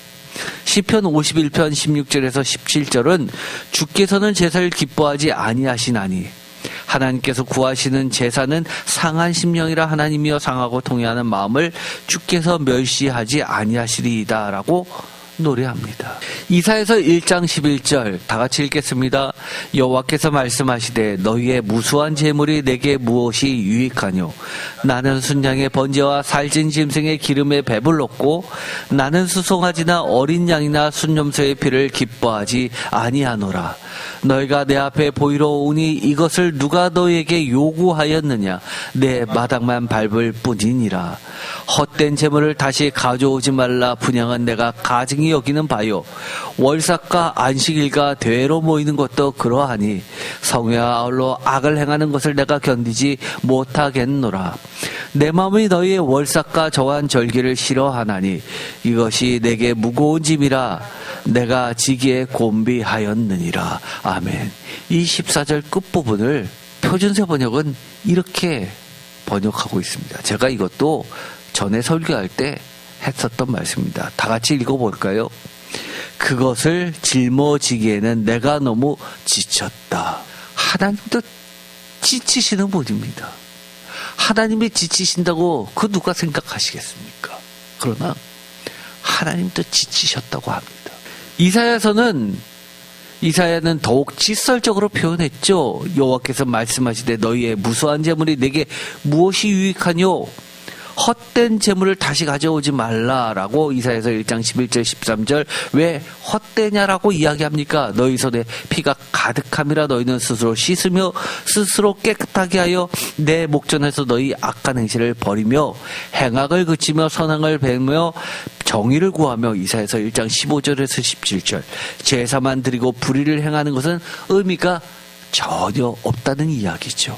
시편 51편 16절에서 17절은 주께서는 제사를 기뻐하지 아니하시나니 하나님께서 구하시는 제사는 상한 심령이라. 하나님이여 상하고 통회하는 마음을 주께서 멸시하지 아니하시리이다 라고 노래합니다. 이사야서 1장 11절 다 같이 읽겠습니다. 여호와께서 말씀하시되 너희의 무수한 재물이 내게 무엇이 유익하뇨? 나는 순양의 번제와 살찐 짐승의 기름에 배불렀고 나는 수송아지나 어린 양이나 순염소의 피를 기뻐하지 아니하노라. 너희가 내 앞에 보이러 오니 이것을 누가 너희에게 요구하였느냐? 내 마당만 밟을 뿐이니라. 헛된 재물을 다시 가져오지 말라. 분향은 내가 가증히 여기는 바요. 월삭과 안식일과 대회로 모이는 것도 그러하니 성회와 아울러 악을 행하는 것을 내가 견디지 못하겠노라. 내 마음이 너희의 월삭과 저한 절기를 싫어하나니 이것이 내게 무거운 짐이라. 내가 지기에 곤비하였느니라. 아멘. 이 14절 끝부분을 표준세 번역은 이렇게 번역하고 있습니다. 제가 이것도 전에 설교할 때 했었던 말씀입니다. 다 같이 읽어볼까요? 그것을 짊어지기에는 내가 너무 지쳤다. 하나님도 지치시는 분입니다. 하나님이 지치신다고 그 누가 생각하시겠습니까? 그러나 하나님도 지치셨다고 합니다. 이사야는 더욱 직설적으로 표현했죠. 여호와께서 말씀하시되 너희의 무수한 재물이 내게 무엇이 유익하뇨? 헛된 재물을 다시 가져오지 말라라고 이사야서 1장 11절 13절 왜 헛되냐라고 이야기합니까? 너희 손에 피가 가득함이라 너희는 스스로 씻으며 스스로 깨끗하게 하여 내 목전에서 너희 악한 행실을 버리며 행악을 그치며 선행을 배우며 정의를 구하며 이사야서 1장 15절에서 17절 제사만 드리고 불의를 행하는 것은 의미가 전혀 없다는 이야기죠.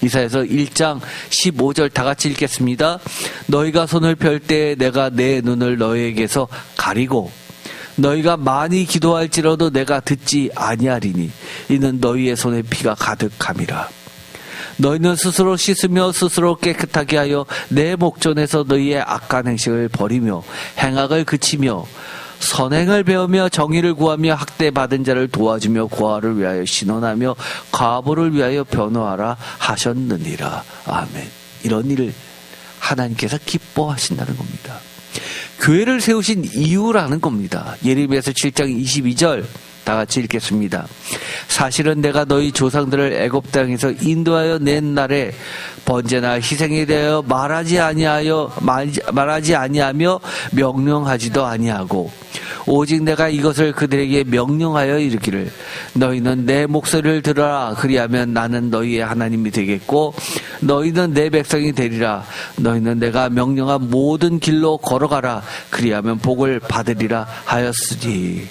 이사야서 1장 15절 다 같이 읽겠습니다. 너희가 손을 펼 때 내가 내 눈을 너희에게서 가리고 너희가 많이 기도할지라도 내가 듣지 아니하리니 이는 너희의 손에 피가 가득함이라. 너희는 스스로 씻으며 스스로 깨끗하게 하여 내 목전에서 너희의 악한 행실을 버리며 행악을 그치며 선행을 배우며 정의를 구하며 학대받은 자를 도와주며 고아를 위하여 신원하며 과부를 위하여 변호하라 하셨느니라. 아멘. 이런 일을 하나님께서 기뻐하신다는 겁니다. 교회를 세우신 이유라는 겁니다. 예레미야서 7장 22절 다 같이 읽겠습니다. 사실은 내가 너희 조상들을 애굽 땅에서 인도하여 낸 날에 번제나 희생에 대하여 말하지 아니하며 명령하지도 아니하고 오직 내가 이것을 그들에게 명령하여 이르기를 너희는 내 목소리를 들어라 그리하면 나는 너희의 하나님이 되겠고 너희는 내 백성이 되리라. 너희는 내가 명령한 모든 길로 걸어가라 그리하면 복을 받으리라 하였으니.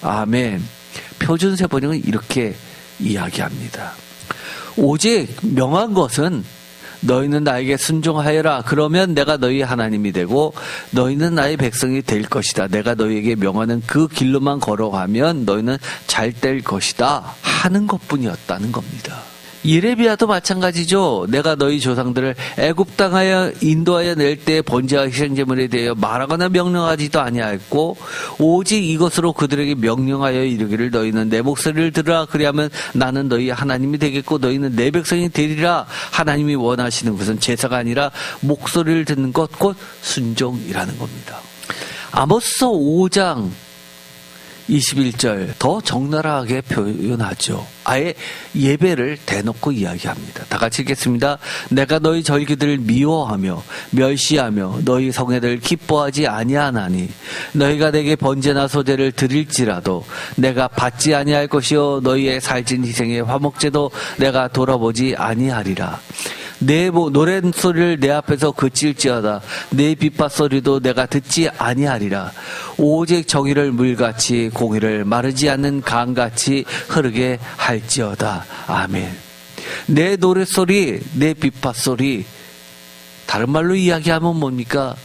아멘. 표준세 번역은 이렇게 이야기합니다. 오직 명한 것은 너희는 나에게 순종하여라. 그러면 내가 너희 하나님이 되고 너희는 나의 백성이 될 것이다. 내가 너희에게 명하는 그 길로만 걸어가면 너희는 잘 될 것이다 하는 것뿐이었다는 겁니다. 예레미야도 마찬가지죠. 내가 너희 조상들을 애굽 땅하여 인도하여 낼 때 번제와 희생제물에 대하여 말하거나 명령하지도 아니하였고 오직 이것으로 그들에게 명령하여 이르기를 너희는 내 목소리를 들으라 그리하면 나는 너희 하나님이 되겠고 너희는 내 백성이 되리라. 하나님이 원하시는 것은 제사가 아니라 목소리를 듣는 것 곧 순종이라는 겁니다. 아모스 5장 21절 더 적나라하게 표현하죠. 아예 예배를 대놓고 이야기합니다. 다 같이 읽겠습니다. 내가 너희 절기들을 미워하며 멸시하며 너희 성회들을 기뻐하지 아니하나니 너희가 내게 번제나 소제를 드릴지라도 내가 받지 아니할 것이요 너희의 살찐 희생의 화목제도 내가 돌아보지 아니하리라. 내 노랫소리를 내 앞에서 그칠지어다. 내 빗밭소리도 내가 듣지 아니하리라. 오직 정의를 물같이 공의를 마르지 않는 강같이 흐르게 할지어다. 아멘. 내 노랫소리, 내 빗밭소리, 다른 말로 이야기하면 뭡니까?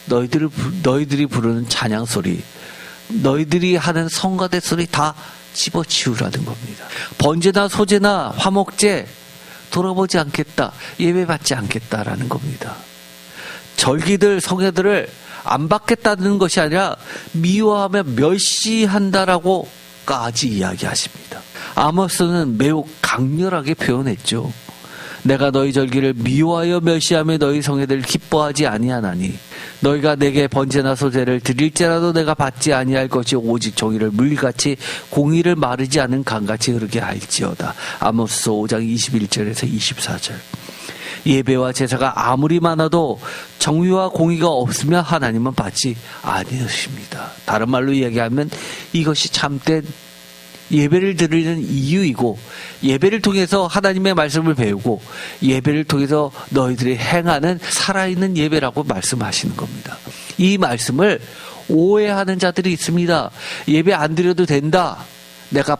너희들이 부르는 찬양소리, 너희들이 하는 성가대 소리 다 집어치우라는 겁니다. 번제나 소제나 화목제 돌아보지 않겠다, 예배받지 않겠다라는 겁니다. 절기들, 성회들을 안 받겠다는 것이 아니라 미워하며 멸시한다라고까지 이야기하십니다. 아모스는 매우 강렬하게 표현했죠. 내가 너희 절기를 미워하여 멸시하며 너희 성회들을 기뻐하지 아니하나니 너희가 내게 번제나 소제를 드릴지라도 내가 받지 아니할 것이 오직 정의를 물같이 공의를 마르지 않은 강같이 흐르게 할지어다. 아모스 5장 21절에서 24절. 예배와 제사가 아무리 많아도 정의와 공의가 없으면 하나님은 받지 아니하십니다. 다른 말로 이야기하면 이것이 참된 예배를 드리는 이유이고 예배를 통해서 하나님의 말씀을 배우고 예배를 통해서 너희들이 행하는 살아있는 예배라고 말씀하시는 겁니다. 이 말씀을 오해하는 자들이 있습니다. 예배 안 드려도 된다. 내가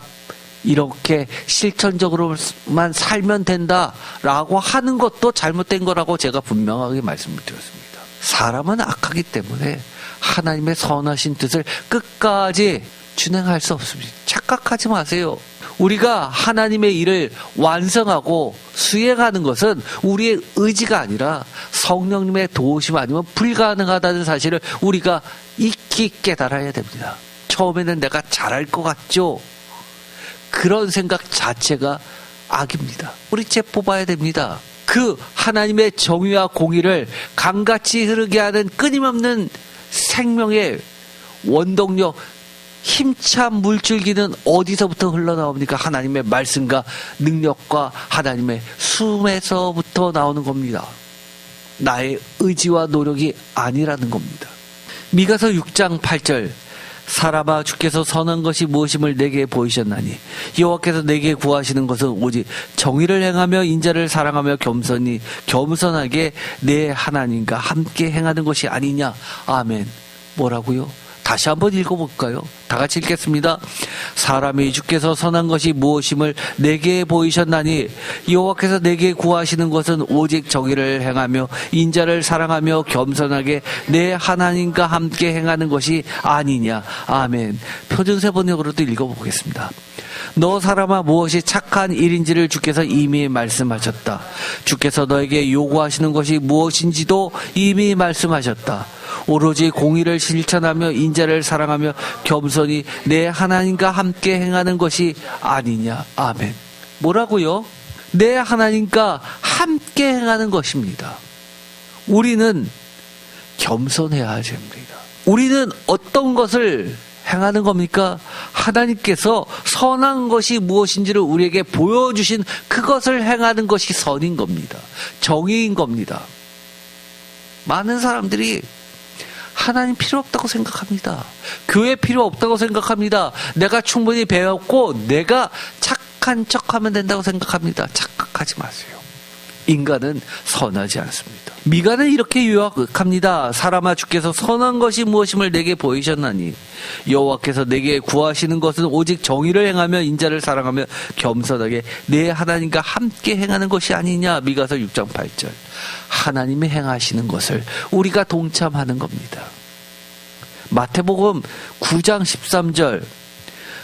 이렇게 실천적으로만 살면 된다라고 하는 것도 잘못된 거라고 제가 분명하게 말씀을 드렸습니다. 사람은 악하기 때문에 하나님의 선하신 뜻을 끝까지 준행할 수 없습니다. 착각하지 마세요. 우리가 하나님의 일을 완성하고 수행하는 것은 우리의 의지가 아니라 성령님의 도우심 아니면 불가능하다는 사실을 우리가 익히 깨달아야 됩니다. 처음에는 내가 잘할 것 같죠? 그런 생각 자체가 악입니다. 우리 재뽑아야 됩니다. 그 하나님의 정의와 공의를 강같이 흐르게 하는 끊임없는 생명의 원동력, 힘찬 물줄기는 어디서부터 흘러나옵니까? 하나님의 말씀과 능력과 하나님의 숨에서부터 나오는 겁니다. 나의 의지와 노력이 아니라는 겁니다. 미가서 6장 8절 사람아 주께서 선한 것이 무엇임을 내게 보이셨나니 여호와께서 내게 구하시는 것은 오직 정의를 행하며 인자를 사랑하며 겸손하게 내 하나님과 함께 행하는 것이 아니냐. 아멘. 뭐라고요? 다시 한번 읽어볼까요? 다 같이 읽겠습니다. 사람이 주께서 선한 것이 무엇임을 내게 보이셨나니 여호와께서 내게 구하시는 것은 오직 정의를 행하며 인자를 사랑하며 겸손하게 내 하나님과 함께 행하는 것이 아니냐. 아멘. 표준세 번역으로도 읽어보겠습니다. 너 사람아 무엇이 착한 일인지를 주께서 이미 말씀하셨다. 주께서 너에게 요구하시는 것이 무엇인지도 이미 말씀하셨다. 오로지 공의를 실천하며 인자를 사랑하며 겸손히 내 하나님과 함께 행하는 것이 아니냐. 아멘. 뭐라고요? 내 하나님과 함께 행하는 것입니다. 우리는 겸손해야 됩니다. 우리는 어떤 것을 행하는 겁니까? 하나님께서 선한 것이 무엇인지를 우리에게 보여주신 그것을 행하는 것이 선인 겁니다. 정의인 겁니다. 많은 사람들이 하나님 필요 없다고 생각합니다. 교회 필요 없다고 생각합니다. 내가 충분히 배웠고 내가 착한 척하면 된다고 생각합니다. 착각하지 마세요. 인간은 선하지 않습니다. 미가는 이렇게 요약합니다. 사람아 주께서 선한 것이 무엇임을 내게 보이셨나니 여호와께서 내게 구하시는 것은 오직 정의를 행하며 인자를 사랑하며 겸손하게 내 하나님과 함께 행하는 것이 아니냐. 미가서 6장 8절. 하나님이 행하시는 것을 우리가 동참하는 겁니다. 마태복음 9장 13절.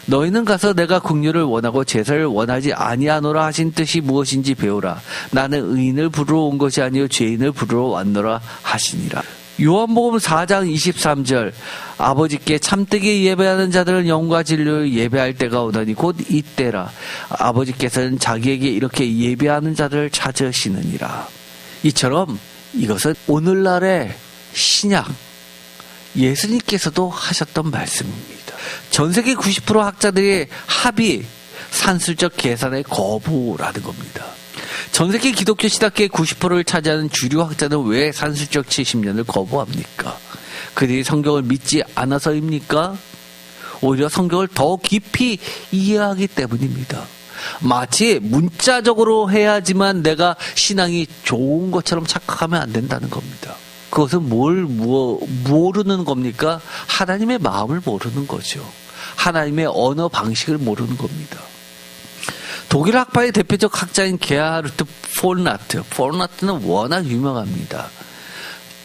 너희는 가서 내가 긍휼을 원하고 제사를 원하지 아니하노라 하신 뜻이 무엇인지 배우라. 나는 의인을 부르러 온 것이 아니요 죄인을 부르러 왔노라 하시니라. 요한복음 4장 23절. 아버지께 참되게 예배하는 자들은 영과 진리를 예배할 때가 오나니 곧 이때라. 아버지께서는 자기에게 이렇게 예배하는 자들을 찾으시느니라. 이처럼 이것은 오늘날의 신약 예수님께서도 하셨던 말씀입니다. 전 세계 90% 학자들의 합의 산술적 계산의 거부라는 겁니다. 전 세계 기독교 신학계의 90%를 차지하는 주류 학자는 왜 산술적 70년을 거부합니까? 그들이 성경을 믿지 않아서입니까? 오히려 성경을 더 깊이 이해하기 때문입니다. 마치 문자적으로 해야지만 내가 신앙이 좋은 것처럼 착각하면 안 된다는 겁니다. 그것은 모르는 겁니까? 하나님의 마음을 모르는 거죠. 하나님의 언어 방식을 모르는 겁니다. 독일 학파의 대표적 학자인 게하르트 포르나트는 워낙 유명합니다.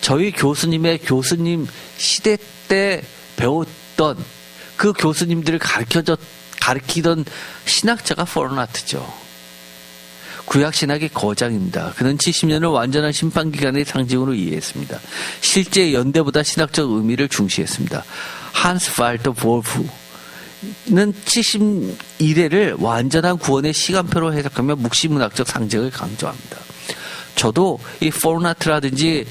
저희 교수님의 교수님 시대 때 배웠던 그 교수님들을 가르치던 신학자가 포르나트죠. 구약신학의 거장입니다. 그는 70년을 완전한 심판기간의 상징으로 이해했습니다. 실제 연대보다 신학적 의미를 중시했습니다. 한스 발터 볼프는 71회를 완전한 구원의 시간표로 해석하며 묵시문학적 상징을 강조합니다. 저도 이 포르나트라든지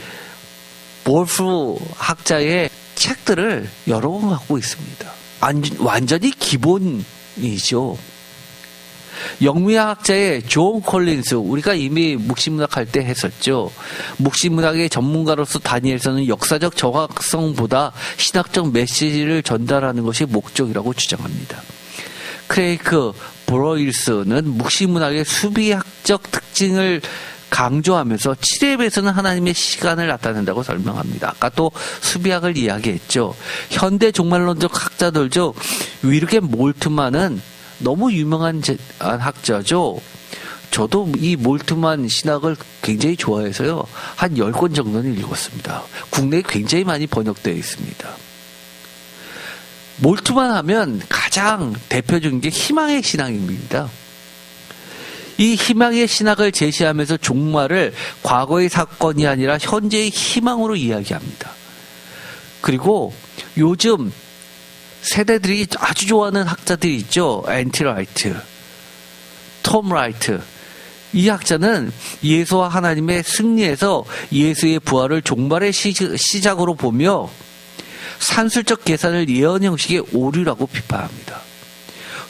볼프 학자의 책들을 여러 권 갖고 있습니다. 완전히 기본이죠. 영미학자의 존 콜린스, 우리가 이미 묵시문학 할 때 했었죠. 묵시문학의 전문가로서 다니엘서는 역사적 정확성보다 신학적 메시지를 전달하는 것이 목적이라고 주장합니다. 크레이크 브로일스는 묵시문학의 수비학적 특징을 강조하면서 7회에서는 하나님의 시간을 나타낸다고 설명합니다. 아까 또 수비학을 이야기했죠. 현대 종말론적 학자들죠. 위르겐 몰트만은 너무 유명한 학자죠. 저도 이 몰트만 신학을 굉장히 좋아해서요. 한 10권 정도는 읽었습니다. 국내에 굉장히 많이 번역되어 있습니다. 몰트만 하면 가장 대표적인 게 희망의 신앙입니다. 이 희망의 신학을 제시하면서 종말을 과거의 사건이 아니라 현재의 희망으로 이야기합니다. 그리고 요즘 세대들이 아주 좋아하는 학자들이 있죠. 앤티 라이트, 톰 라이트. 이 학자는 예수와 하나님의 승리에서 예수의 부활을 종말의 시작으로 보며 산술적 계산을 예언 형식의 오류라고 비판합니다.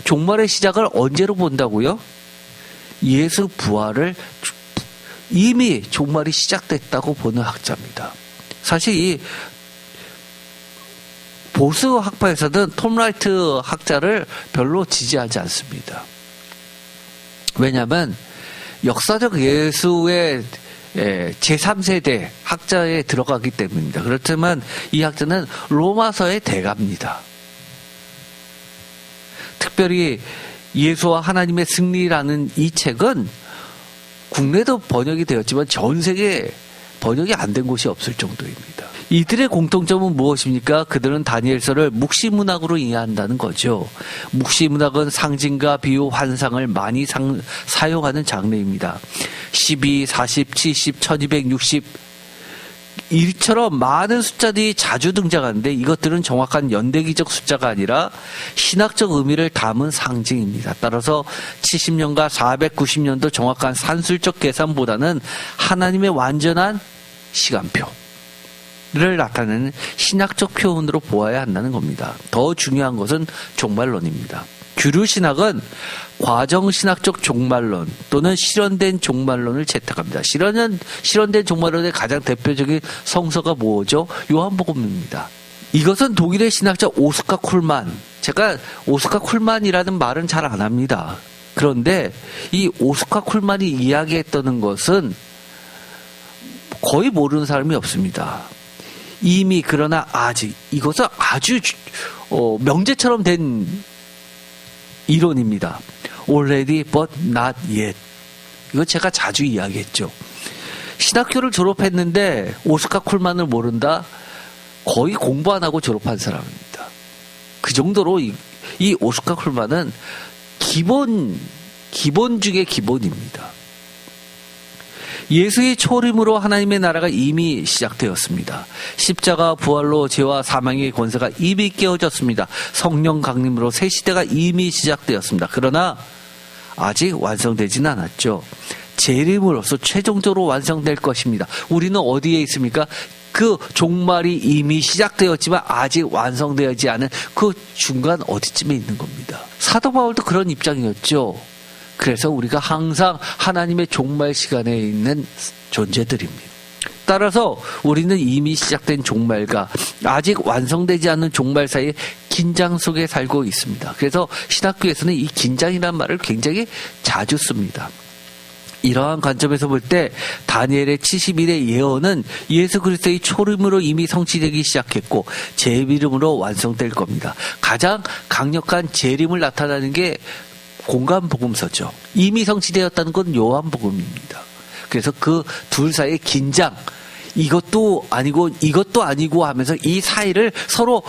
종말의 시작을 언제로 본다고요? 예수 부활을 이미 종말이 시작됐다고 보는 학자입니다. 사실 이 보수 학파에서는 톰 라이트 학자를 별로 지지하지 않습니다. 왜냐하면 역사적 예수의 제3세대 학자에 들어가기 때문입니다. 그렇지만 이 학자는 로마서의 대가입니다. 특별히 예수와 하나님의 승리라는 이 책은 국내도 번역이 되었지만 전 세계에 번역이 안 된 곳이 없을 정도입니다. 이들의 공통점은 무엇입니까? 그들은 다니엘서를 묵시문학으로 이해한다는 거죠. 묵시문학은 상징과 비유, 환상을 많이 사용하는 장르입니다. 12, 40, 70, 1260 이처럼 많은 숫자들이 자주 등장하는데 이것들은 정확한 연대기적 숫자가 아니라 신학적 의미를 담은 상징입니다. 따라서 70년과 490년도 정확한 산술적 계산보다는 하나님의 완전한 시간표를 나타내는 신학적 표현으로 보아야 한다는 겁니다. 더 중요한 것은 종말론입니다. 주류 신학은 과정신학적 종말론 또는 실현된 종말론을 채택합니다. 실현된 종말론의 가장 대표적인 성서가 뭐죠? 요한복음입니다. 이것은 독일의 신학자 오스카 쿨만, 제가 오스카 쿨만이라는 말은 잘 안 합니다. 그런데 이 오스카 쿨만이 이야기했다는 것은 거의 모르는 사람이 없습니다. 이미 그러나 아직 이것은 아주 명제처럼 된 이론입니다. Already but not yet. 이거 제가 자주 이야기했죠. 신학교를 졸업했는데 오스카 쿨만을 모른다? 거의 공부 안 하고 졸업한 사람입니다. 그 정도로 이 오스카 쿨만은 기본 중의 기본입니다. 예수의 초림으로 하나님의 나라가 이미 시작되었습니다. 십자가 부활로 죄와 사망의 권세가 이미 깨어졌습니다. 성령 강림으로 새 시대가 이미 시작되었습니다. 그러나 아직 완성되지는 않았죠. 재림으로써 최종적으로 완성될 것입니다. 우리는 어디에 있습니까? 그 종말이 이미 시작되었지만 아직 완성되지 않은 그 중간 어디쯤에 있는 겁니다. 사도 바울도 그런 입장이었죠. 그래서 우리가 항상 하나님의 종말 시간에 있는 존재들입니다. 따라서 우리는 이미 시작된 종말과 아직 완성되지 않은 종말 사이에 긴장 속에 살고 있습니다. 그래서 신학교에서는 이 긴장이라는 말을 굉장히 자주 씁니다. 이러한 관점에서 볼 때 다니엘의 70일의 예언은 예수 그리스도의 초림으로 이미 성취되기 시작했고 재림으로 완성될 겁니다. 가장 강력한 재림을 나타내는 게 공간복음서죠. 이미 성취되었다는 건 요한복음입니다. 그래서 그 둘 사이의 긴장, 이것도 아니고 하면서 이 사이를 서로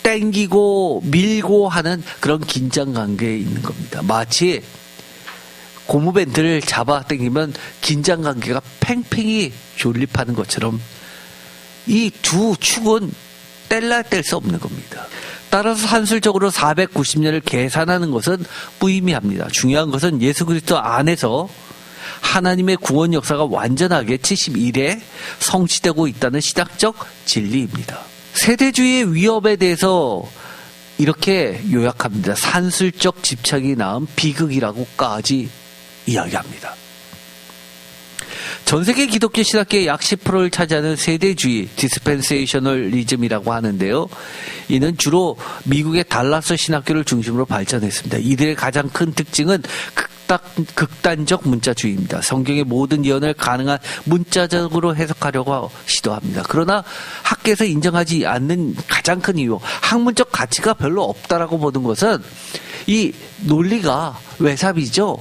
땡기고 밀고 하는 그런 긴장 관계에 있는 겁니다. 마치 고무밴드를 잡아 당기면 긴장 관계가 팽팽히 존립하는 것처럼 이 두 축은 뗄 수 없는 겁니다. 따라서 산술적으로 490년을 계산하는 것은 무의미합니다. 중요한 것은 예수 그리스도 안에서 하나님의 구원 역사가 완전하게 71에 성취되고 있다는 신학적 진리입니다. 세대주의의 위협에 대해서 이렇게 요약합니다. 산술적 집착이 낳은 비극이라고까지 이야기합니다. 전 세계 기독교 신학계의 약 10%를 차지하는 세대주의, 디스펜세이셔널리즘이라고 하는데요. 이는 주로 미국의 달라스 신학교를 중심으로 발전했습니다. 이들의 가장 큰 특징은 극단적 문자주의입니다. 성경의 모든 예언을 가능한 문자적으로 해석하려고 시도합니다. 그러나 학계에서 인정하지 않는 가장 큰 이유, 학문적 가치가 별로 없다라고 보는 것은 이 논리가 외삽이죠.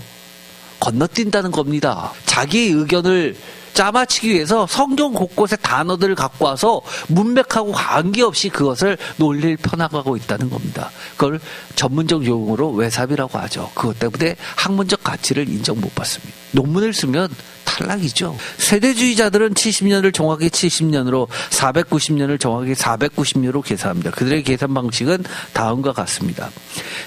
건너뛴다는 겁니다. 자기의 의견을 짜맞추기 위해서 성경 곳곳에 단어들을 갖고 와서 문맥하고 관계없이 그것을 논리를 펴나가고 있다는 겁니다. 그걸 전문적 용어로 외삽이라고 하죠. 그것 때문에 학문적 가치를 인정 못 받습니다. 논문을 쓰면 탈락이죠. 세대주의자들은 70년을 정확히 70년으로 490년을 정확히 490년으로 계산합니다. 그들의 계산 방식은 다음과 같습니다.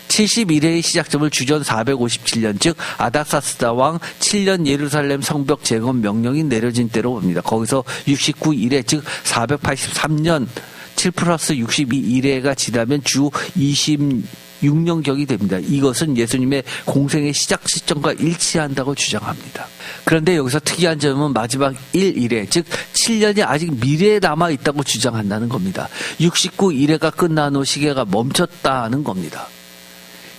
71회의 시작점을 주전 457년 즉 아닥사스다 왕 7년 예루살렘 성벽 재건 명령이 내려진 때로 봅니다. 거기서 69일에 즉 483년 7 플러스 62일회가 지나면 주 26 6년경이 됩니다. 이것은 예수님의 공생의 시작 시점과 일치한다고 주장합니다. 그런데 여기서 특이한 점은 마지막 1일에, 즉 7년이 아직 미래에 남아있다고 주장한다는 겁니다. 69일회가 끝난 후 시계가 멈췄다는 겁니다.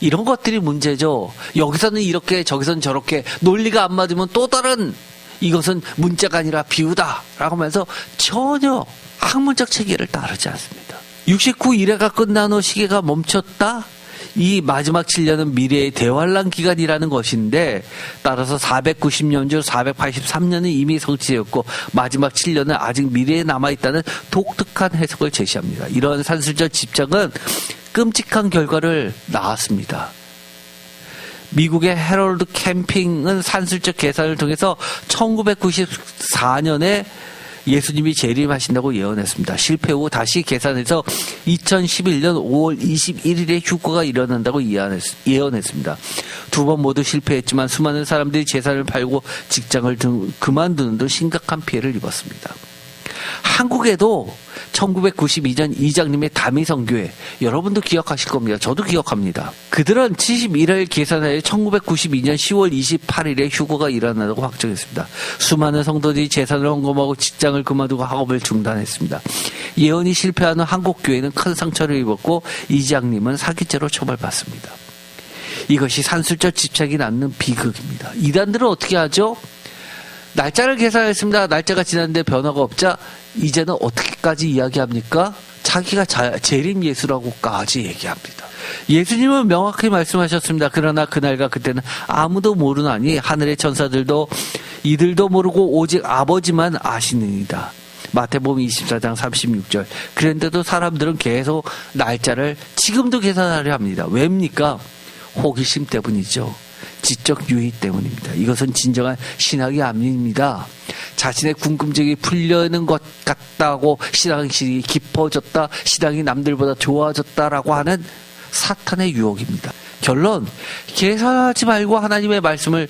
이런 것들이 문제죠. 여기서는 이렇게 저기서는 저렇게 논리가 안 맞으면 또 다른 이것은 문자가 아니라 비유다라고 하면서 전혀 학문적 체계를 따르지 않습니다. 69일회가 끝난 후 시계가 멈췄다? 이 마지막 7년은 미래의 대환란 기간이라는 것인데, 따라서 490년 중 483년은 이미 성취되었고 마지막 7년은 아직 미래에 남아있다는 독특한 해석을 제시합니다. 이런 산술적 집착은 끔찍한 결과를 낳았습니다. 미국의 헤럴드 캠핑은 산술적 계산을 통해서 1994년에 예수님이 재림하신다고 예언했습니다. 실패 후 다시 계산해서 2011년 5월 21일에 휴거가 일어난다고 예언했습니다. 두 번 모두 실패했지만 수많은 사람들이 재산을 팔고 직장을 그만두는 등 심각한 피해를 입었습니다. 한국에도 1992년 이장님의 다미성교회, 여러분도 기억하실 겁니다. 저도 기억합니다. 그들은 71일 계산하에 1992년 10월 28일에 휴거가 일어나다고 확정했습니다. 수많은 성도들이 재산을 헌금하고 직장을 그만두고 학업을 중단했습니다. 예언이 실패하는 한국교회는 큰 상처를 입었고 이장님은 사기죄로 처벌받습니다. 이것이 산술적 집착이 낳는 비극입니다. 이단들은 어떻게 하죠? 날짜를 계산했습니다. 날짜가 지났는데 변화가 없자 이제는 어떻게까지 이야기합니까? 자기가 재림 예수라고까지 얘기합니다. 예수님은 명확히 말씀하셨습니다. 그러나 그날과 그때는 아무도 모르나니 하늘의 천사들도 이들도 모르고 오직 아버지만 아시느니라. 마태복음 24장 36절. 그런데도 사람들은 계속 날짜를 지금도 계산하려 합니다. 왜입니까? 호기심 때문이죠. 지적 유의 때문입니다. 이것은 진정한 신학이 아닙니다. 자신의 궁금증이 풀려는 것 같다고 신앙이 깊어졌다, 신앙이 남들보다 좋아졌다라고 하는 사탄의 유혹입니다. 결론, 계산하지 말고 하나님의 말씀을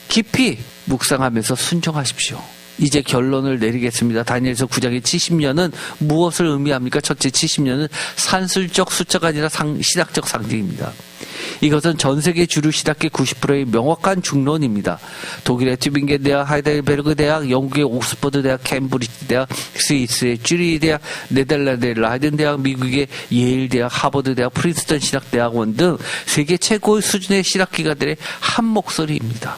깊이 묵상하면서 순종하십시오. 이제 결론을 내리겠습니다. 다니엘서 9장의 70년은 무엇을 의미합니까? 첫째, 70년은 산술적 숫자가 아니라 신학적 상징입니다. 이것은 전 세계 주류 신학계 90%의 명확한 중론입니다. 독일의 튜빙겐 대학, 하이델베르그 대학, 영국의 옥스퍼드 대학, 캠브리지 대학, 스위스의 쭈리히 대학, 네덜란드의 라이든 대학, 미국의 예일 대학, 하버드 대학, 프린스턴 신학대학원 등 세계 최고의 수준의 신학기관들의 한 목소리입니다.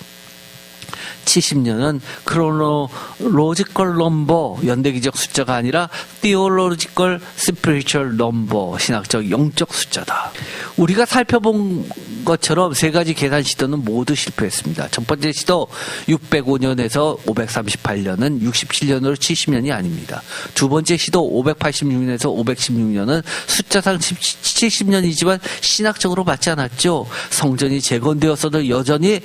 70년은 크로노로지컬 넘버, 연대기적 숫자가 아니라 theological spiritual number, 신학적 영적 숫자다. 우리가 살펴본 것처럼 세 가지 계산 시도는 모두 실패했습니다. 첫 번째 시도 605년에서 538년은 67년으로 70년이 아닙니다. 두 번째 시도 586년에서 516년은 숫자상 70년이지만 신학적으로 맞지 않았죠. 성전이 재건되었어도 여전히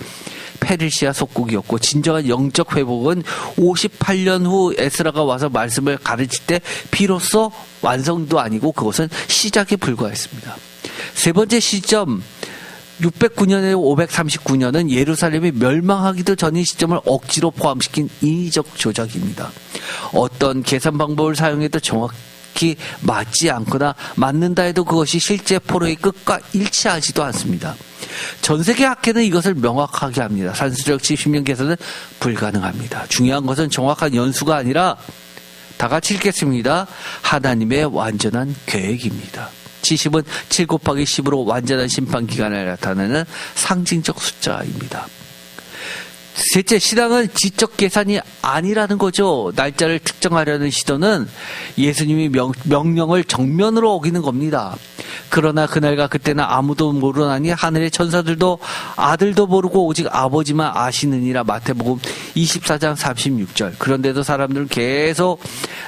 페르시아 속국이었고, 진정한 영적 회복은 58년 후 에스라가 와서 말씀을 가르칠 때 비로소 완성도 아니고 그것은 시작에 불과했습니다. 세 번째 시점 609년에 539년은 예루살렘이 멸망하기도 전인 시점을 억지로 포함시킨 인위적 조작입니다. 어떤 계산 방법을 사용해도 정확히 맞지 않거나 맞는다 해도 그것이 실제 포로의 끝과 일치하지도 않습니다. 전 세계 학회는 이것을 명확하게 합니다. 산술적 70년 계산은 불가능합니다. 중요한 것은 정확한 연수가 아니라, 다 같이 읽겠습니다. 하나님의 완전한 계획입니다. 70은 7 곱하기 10으로 완전한 심판 기간을 나타내는 상징적 숫자입니다. 셋째, 신앙은 지적 계산이 아니라는 거죠. 날짜를 특정하려는 시도는 예수님이 명령을 정면으로 어기는 겁니다. 그러나 그날과 그때는 아무도 모르나니 하늘의 천사들도 아들도 모르고 오직 아버지만 아시느니라. 마태복음 24장 36절. 그런데도 사람들은 계속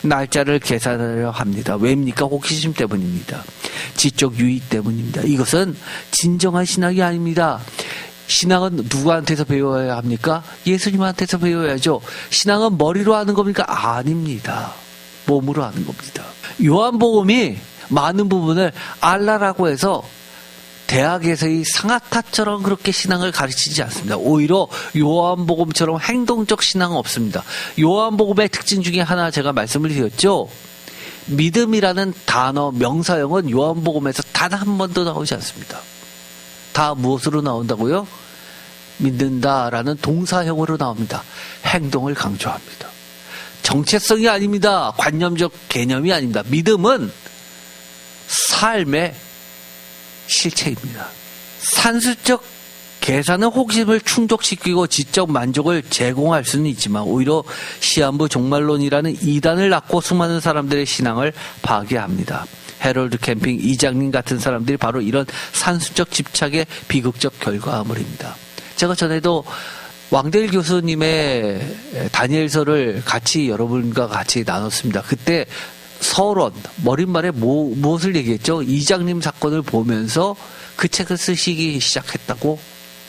날짜를 계산하려 합니다. 왜입니까? 호기심 때문입니다. 지적 유의 때문입니다. 이것은 진정한 신학이 아닙니다. 신앙은 누구한테서 배워야 합니까? 예수님한테서 배워야죠. 신앙은 머리로 하는 겁니까? 아닙니다. 몸으로 하는 겁니다. 요한복음이 많은 부분을 알라라고 해서 대학에서의 상아타처럼 그렇게 신앙을 가르치지 않습니다. 오히려 요한복음처럼 행동적 신앙은 없습니다. 요한복음의 특징 중에 하나 제가 말씀을 드렸죠. 믿음이라는 단어, 명사형은 요한복음에서 단 한 번도 나오지 않습니다. 다 무엇으로 나온다고요? 믿는다라는 동사형으로 나옵니다. 행동을 강조합니다. 정체성이 아닙니다. 관념적 개념이 아닙니다. 믿음은 삶의 실체입니다. 산술적 계산은 호기심을 충족시키고 지적 만족을 제공할 수는 있지만 오히려 시한부 종말론이라는 이단을 낳고 수많은 사람들의 신앙을 파괴합니다. 해럴드 캠핑 이장님 같은 사람들이 바로 이런 산술적 집착의 비극적 결과물입니다. 제가 전에도 왕대일 교수님의 다니엘서를 같이 여러분과 같이 나눴습니다. 그때 서론, 머릿말에 무엇을 얘기했죠? 이장님 사건을 보면서 그 책을 쓰시기 시작했다고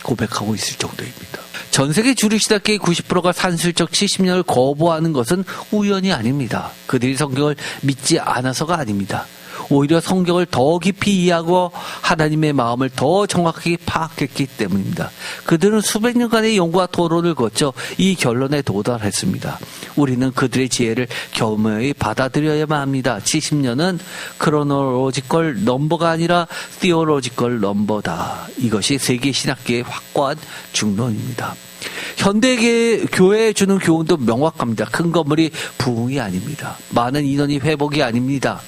고백하고 있을 정도입니다. 전 세계 주류 신학계의 90%가 산술적 70년을 거부하는 것은 우연이 아닙니다. 그들이 성경을 믿지 않아서가 아닙니다. 오히려 성경을 더 깊이 이해하고 하나님의 마음을 더 정확하게 파악했기 때문입니다. 그들은 수백 년간의 연구와 토론을 거쳐 이 결론에 도달했습니다. 우리는 그들의 지혜를 겸허히 받아들여야만 합니다. 70년은 크로노로지컬 넘버가 아니라 티오로지컬 넘버다. 이것이 세계 신학계의 확고한 중론입니다. 현대 교회에 주는 교훈도 명확합니다. 큰 건물이 부흥이 아닙니다. 많은 인원이 회복이 아닙니다.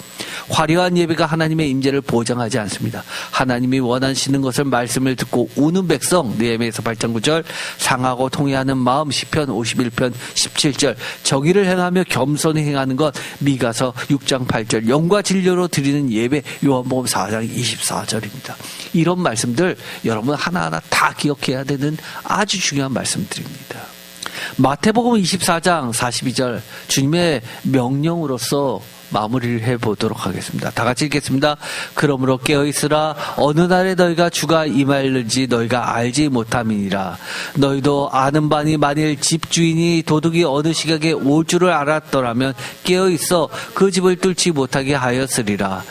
화려한 예배가 하나님의 임재를 보장하지 않습니다. 하나님이 원하시는 것을 말씀을 듣고 우는 백성 느헤미야서 8장 9절 상하고 통회하는 마음 시편 51편 17절 정의를 행하며 겸손히 행하는 것 미가서 6장 8절 영과 진료로 드리는 예배 요한복음 4장 24절입니다. 이런 말씀들 여러분 하나하나 다 기억해야 되는 아주 중요한 말씀들입니다. 마태복음 24장 42절 주님의 명령으로서 마무리를 해보도록 하겠습니다. 다 같이 읽겠습니다. 그러므로 깨어있으라 어느 날에 너희가 주가 임하일는지 너희가 알지 못함이니라. 너희도 아는 바니 만일 집주인이 도둑이 어느 시각에 올 줄을 알았더라면 깨어있어 그 집을 뚫지 못하게 하였으리라.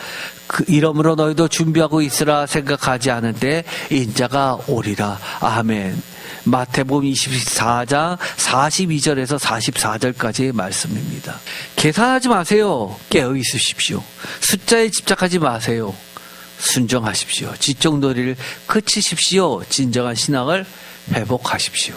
이러므로 너희도 준비하고 있으라. 생각하지 않은 때 인자가 오리라. 아멘. 마태복음 24장 42절에서 44절까지의 말씀입니다. 계산하지 마세요. 깨어 있으십시오. 숫자에 집착하지 마세요. 순종하십시오. 지적놀이를 그치십시오. 진정한 신앙을 회복하십시오.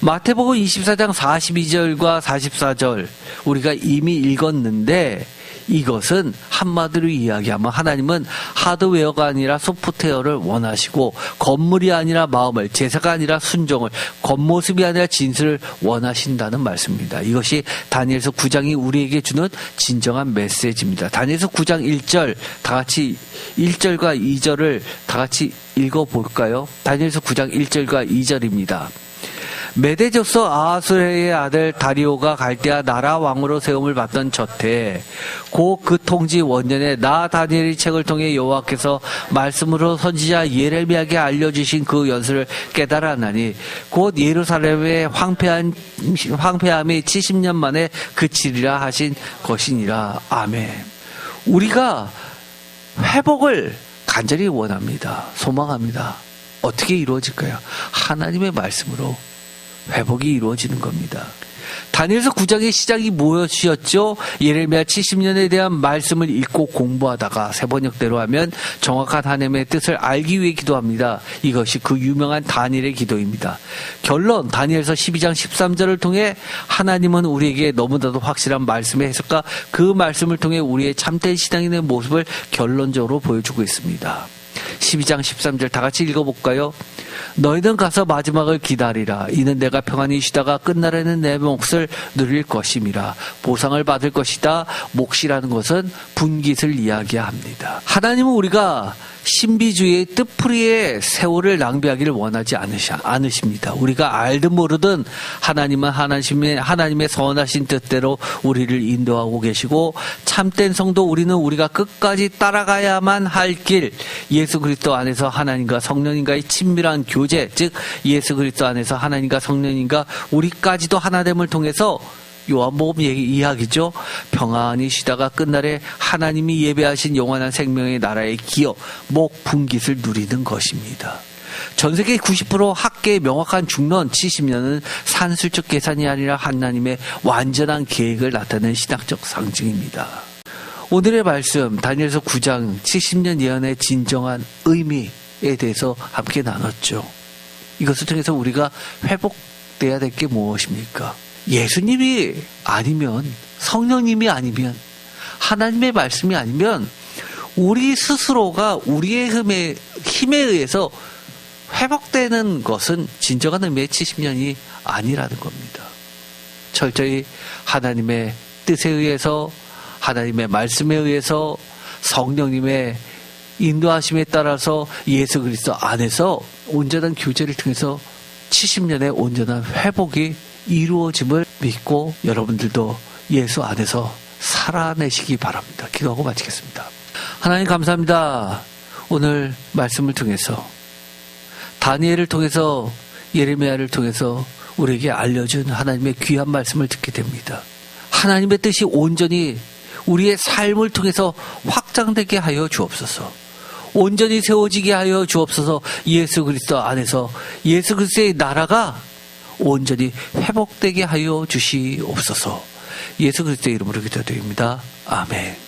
마태복음 24장 42절과 44절 우리가 이미 읽었는데 이것은 한마디로 이야기하면 하나님은 하드웨어가 아니라 소프트웨어를 원하시고 건물이 아니라 마음을, 제사가 아니라 순종을, 겉모습이 아니라 진실을 원하신다는 말씀입니다. 이것이 다니엘서 9장이 우리에게 주는 진정한 메시지입니다. 다니엘서 9장 1절 다 같이 1절과 2절을 다 같이 읽어볼까요? 다니엘서 9장 1절과 2절입니다. 메대족서 아하수레의 아들 다리오가 갈대아 나라 왕으로 세움을 받던 저때 곧 그 통지 원년에 나 다니엘의 책을 통해 여호와께서 말씀으로 선지자 예레미야에게 알려주신 그 연설을 깨달았나니 곧 예루살렘의 황폐함이 70년 만에 그치리라 하신 것이니라. 아멘. 우리가 회복을 간절히 원합니다. 소망합니다. 어떻게 이루어질까요? 하나님의 말씀으로 회복이 이루어지는 겁니다. 다니엘서 9장의 시작이 무엇이었죠? 예레미야 70년에 대한 말씀을 읽고 공부하다가 세번역대로 하면 정확한 하나님의 뜻을 알기 위해 기도합니다. 이것이 그 유명한 다니엘의 기도입니다. 결론 다니엘서 12장 13절을 통해 하나님은 우리에게 너무나도 확실한 말씀의 해석과 그 말씀을 통해 우리의 참된 신앙인의 모습을 결론적으로 보여주고 있습니다. 12장 13절 다 같이 읽어볼까요? 너희는 가서 마지막을 기다리라. 이는 내가 평안히 쉬다가 끝날에는 내 몫을 누릴 것임이라. 보상을 받을 것이다. 몫이라는 것은 분깃을 이야기합니다. 하나님은 우리가 신비주의의 뜻풀이의 세월을 낭비하기를 원하지 않으십니다. 우리가 알든 모르든 하나님은 하나님의 선하신 뜻대로 우리를 인도하고 계시고 참된 성도 우리는 우리가 끝까지 따라가야만 할 길, 예수 그리스도 안에서 하나님과 성령님과의 친밀한 교제, 즉 예수 그리스도 안에서 하나님과 성령님과 우리까지도 하나됨을 통해서 요한복음 이야기죠. 평안히 쉬다가 끝날에 하나님이 예배하신 영원한 생명의 나라의 기업, 목, 분깃을 누리는 것입니다. 전 세계 90% 학계의 명확한 중론 70년은 산술적 계산이 아니라 하나님의 완전한 계획을 나타내는 신학적 상징입니다. 오늘의 말씀 다니엘서 9장 70년 예언의 진정한 의미에 대해서 함께 나눴죠. 이것을 통해서 우리가 회복돼야 될 게 무엇입니까? 예수님이 아니면, 성령님이 아니면, 하나님의 말씀이 아니면 우리 스스로가 우리의 힘에 의해서 회복되는 것은 진정한 의미의 70년이 아니라는 겁니다. 철저히 하나님의 뜻에 의해서, 하나님의 말씀에 의해서, 성령님의 인도하심에 따라서 예수 그리스도 안에서 온전한 교제를 통해서 70년의 온전한 회복이 이루어짐을 믿고 여러분들도 예수 안에서 살아내시기 바랍니다. 기도하고 마치겠습니다. 하나님 감사합니다. 오늘 말씀을 통해서, 다니엘을 통해서, 예레미야를 통해서 우리에게 알려준 하나님의 귀한 말씀을 듣게 됩니다. 하나님의 뜻이 온전히 우리의 삶을 통해서 확장되게 하여 주옵소서. 온전히 세워지게 하여 주옵소서. 예수 그리스도 안에서 예수 그리스도의 나라가 온전히 회복되게 하여 주시옵소서. 예수 그리스도의 이름으로 기도드립니다. 아멘.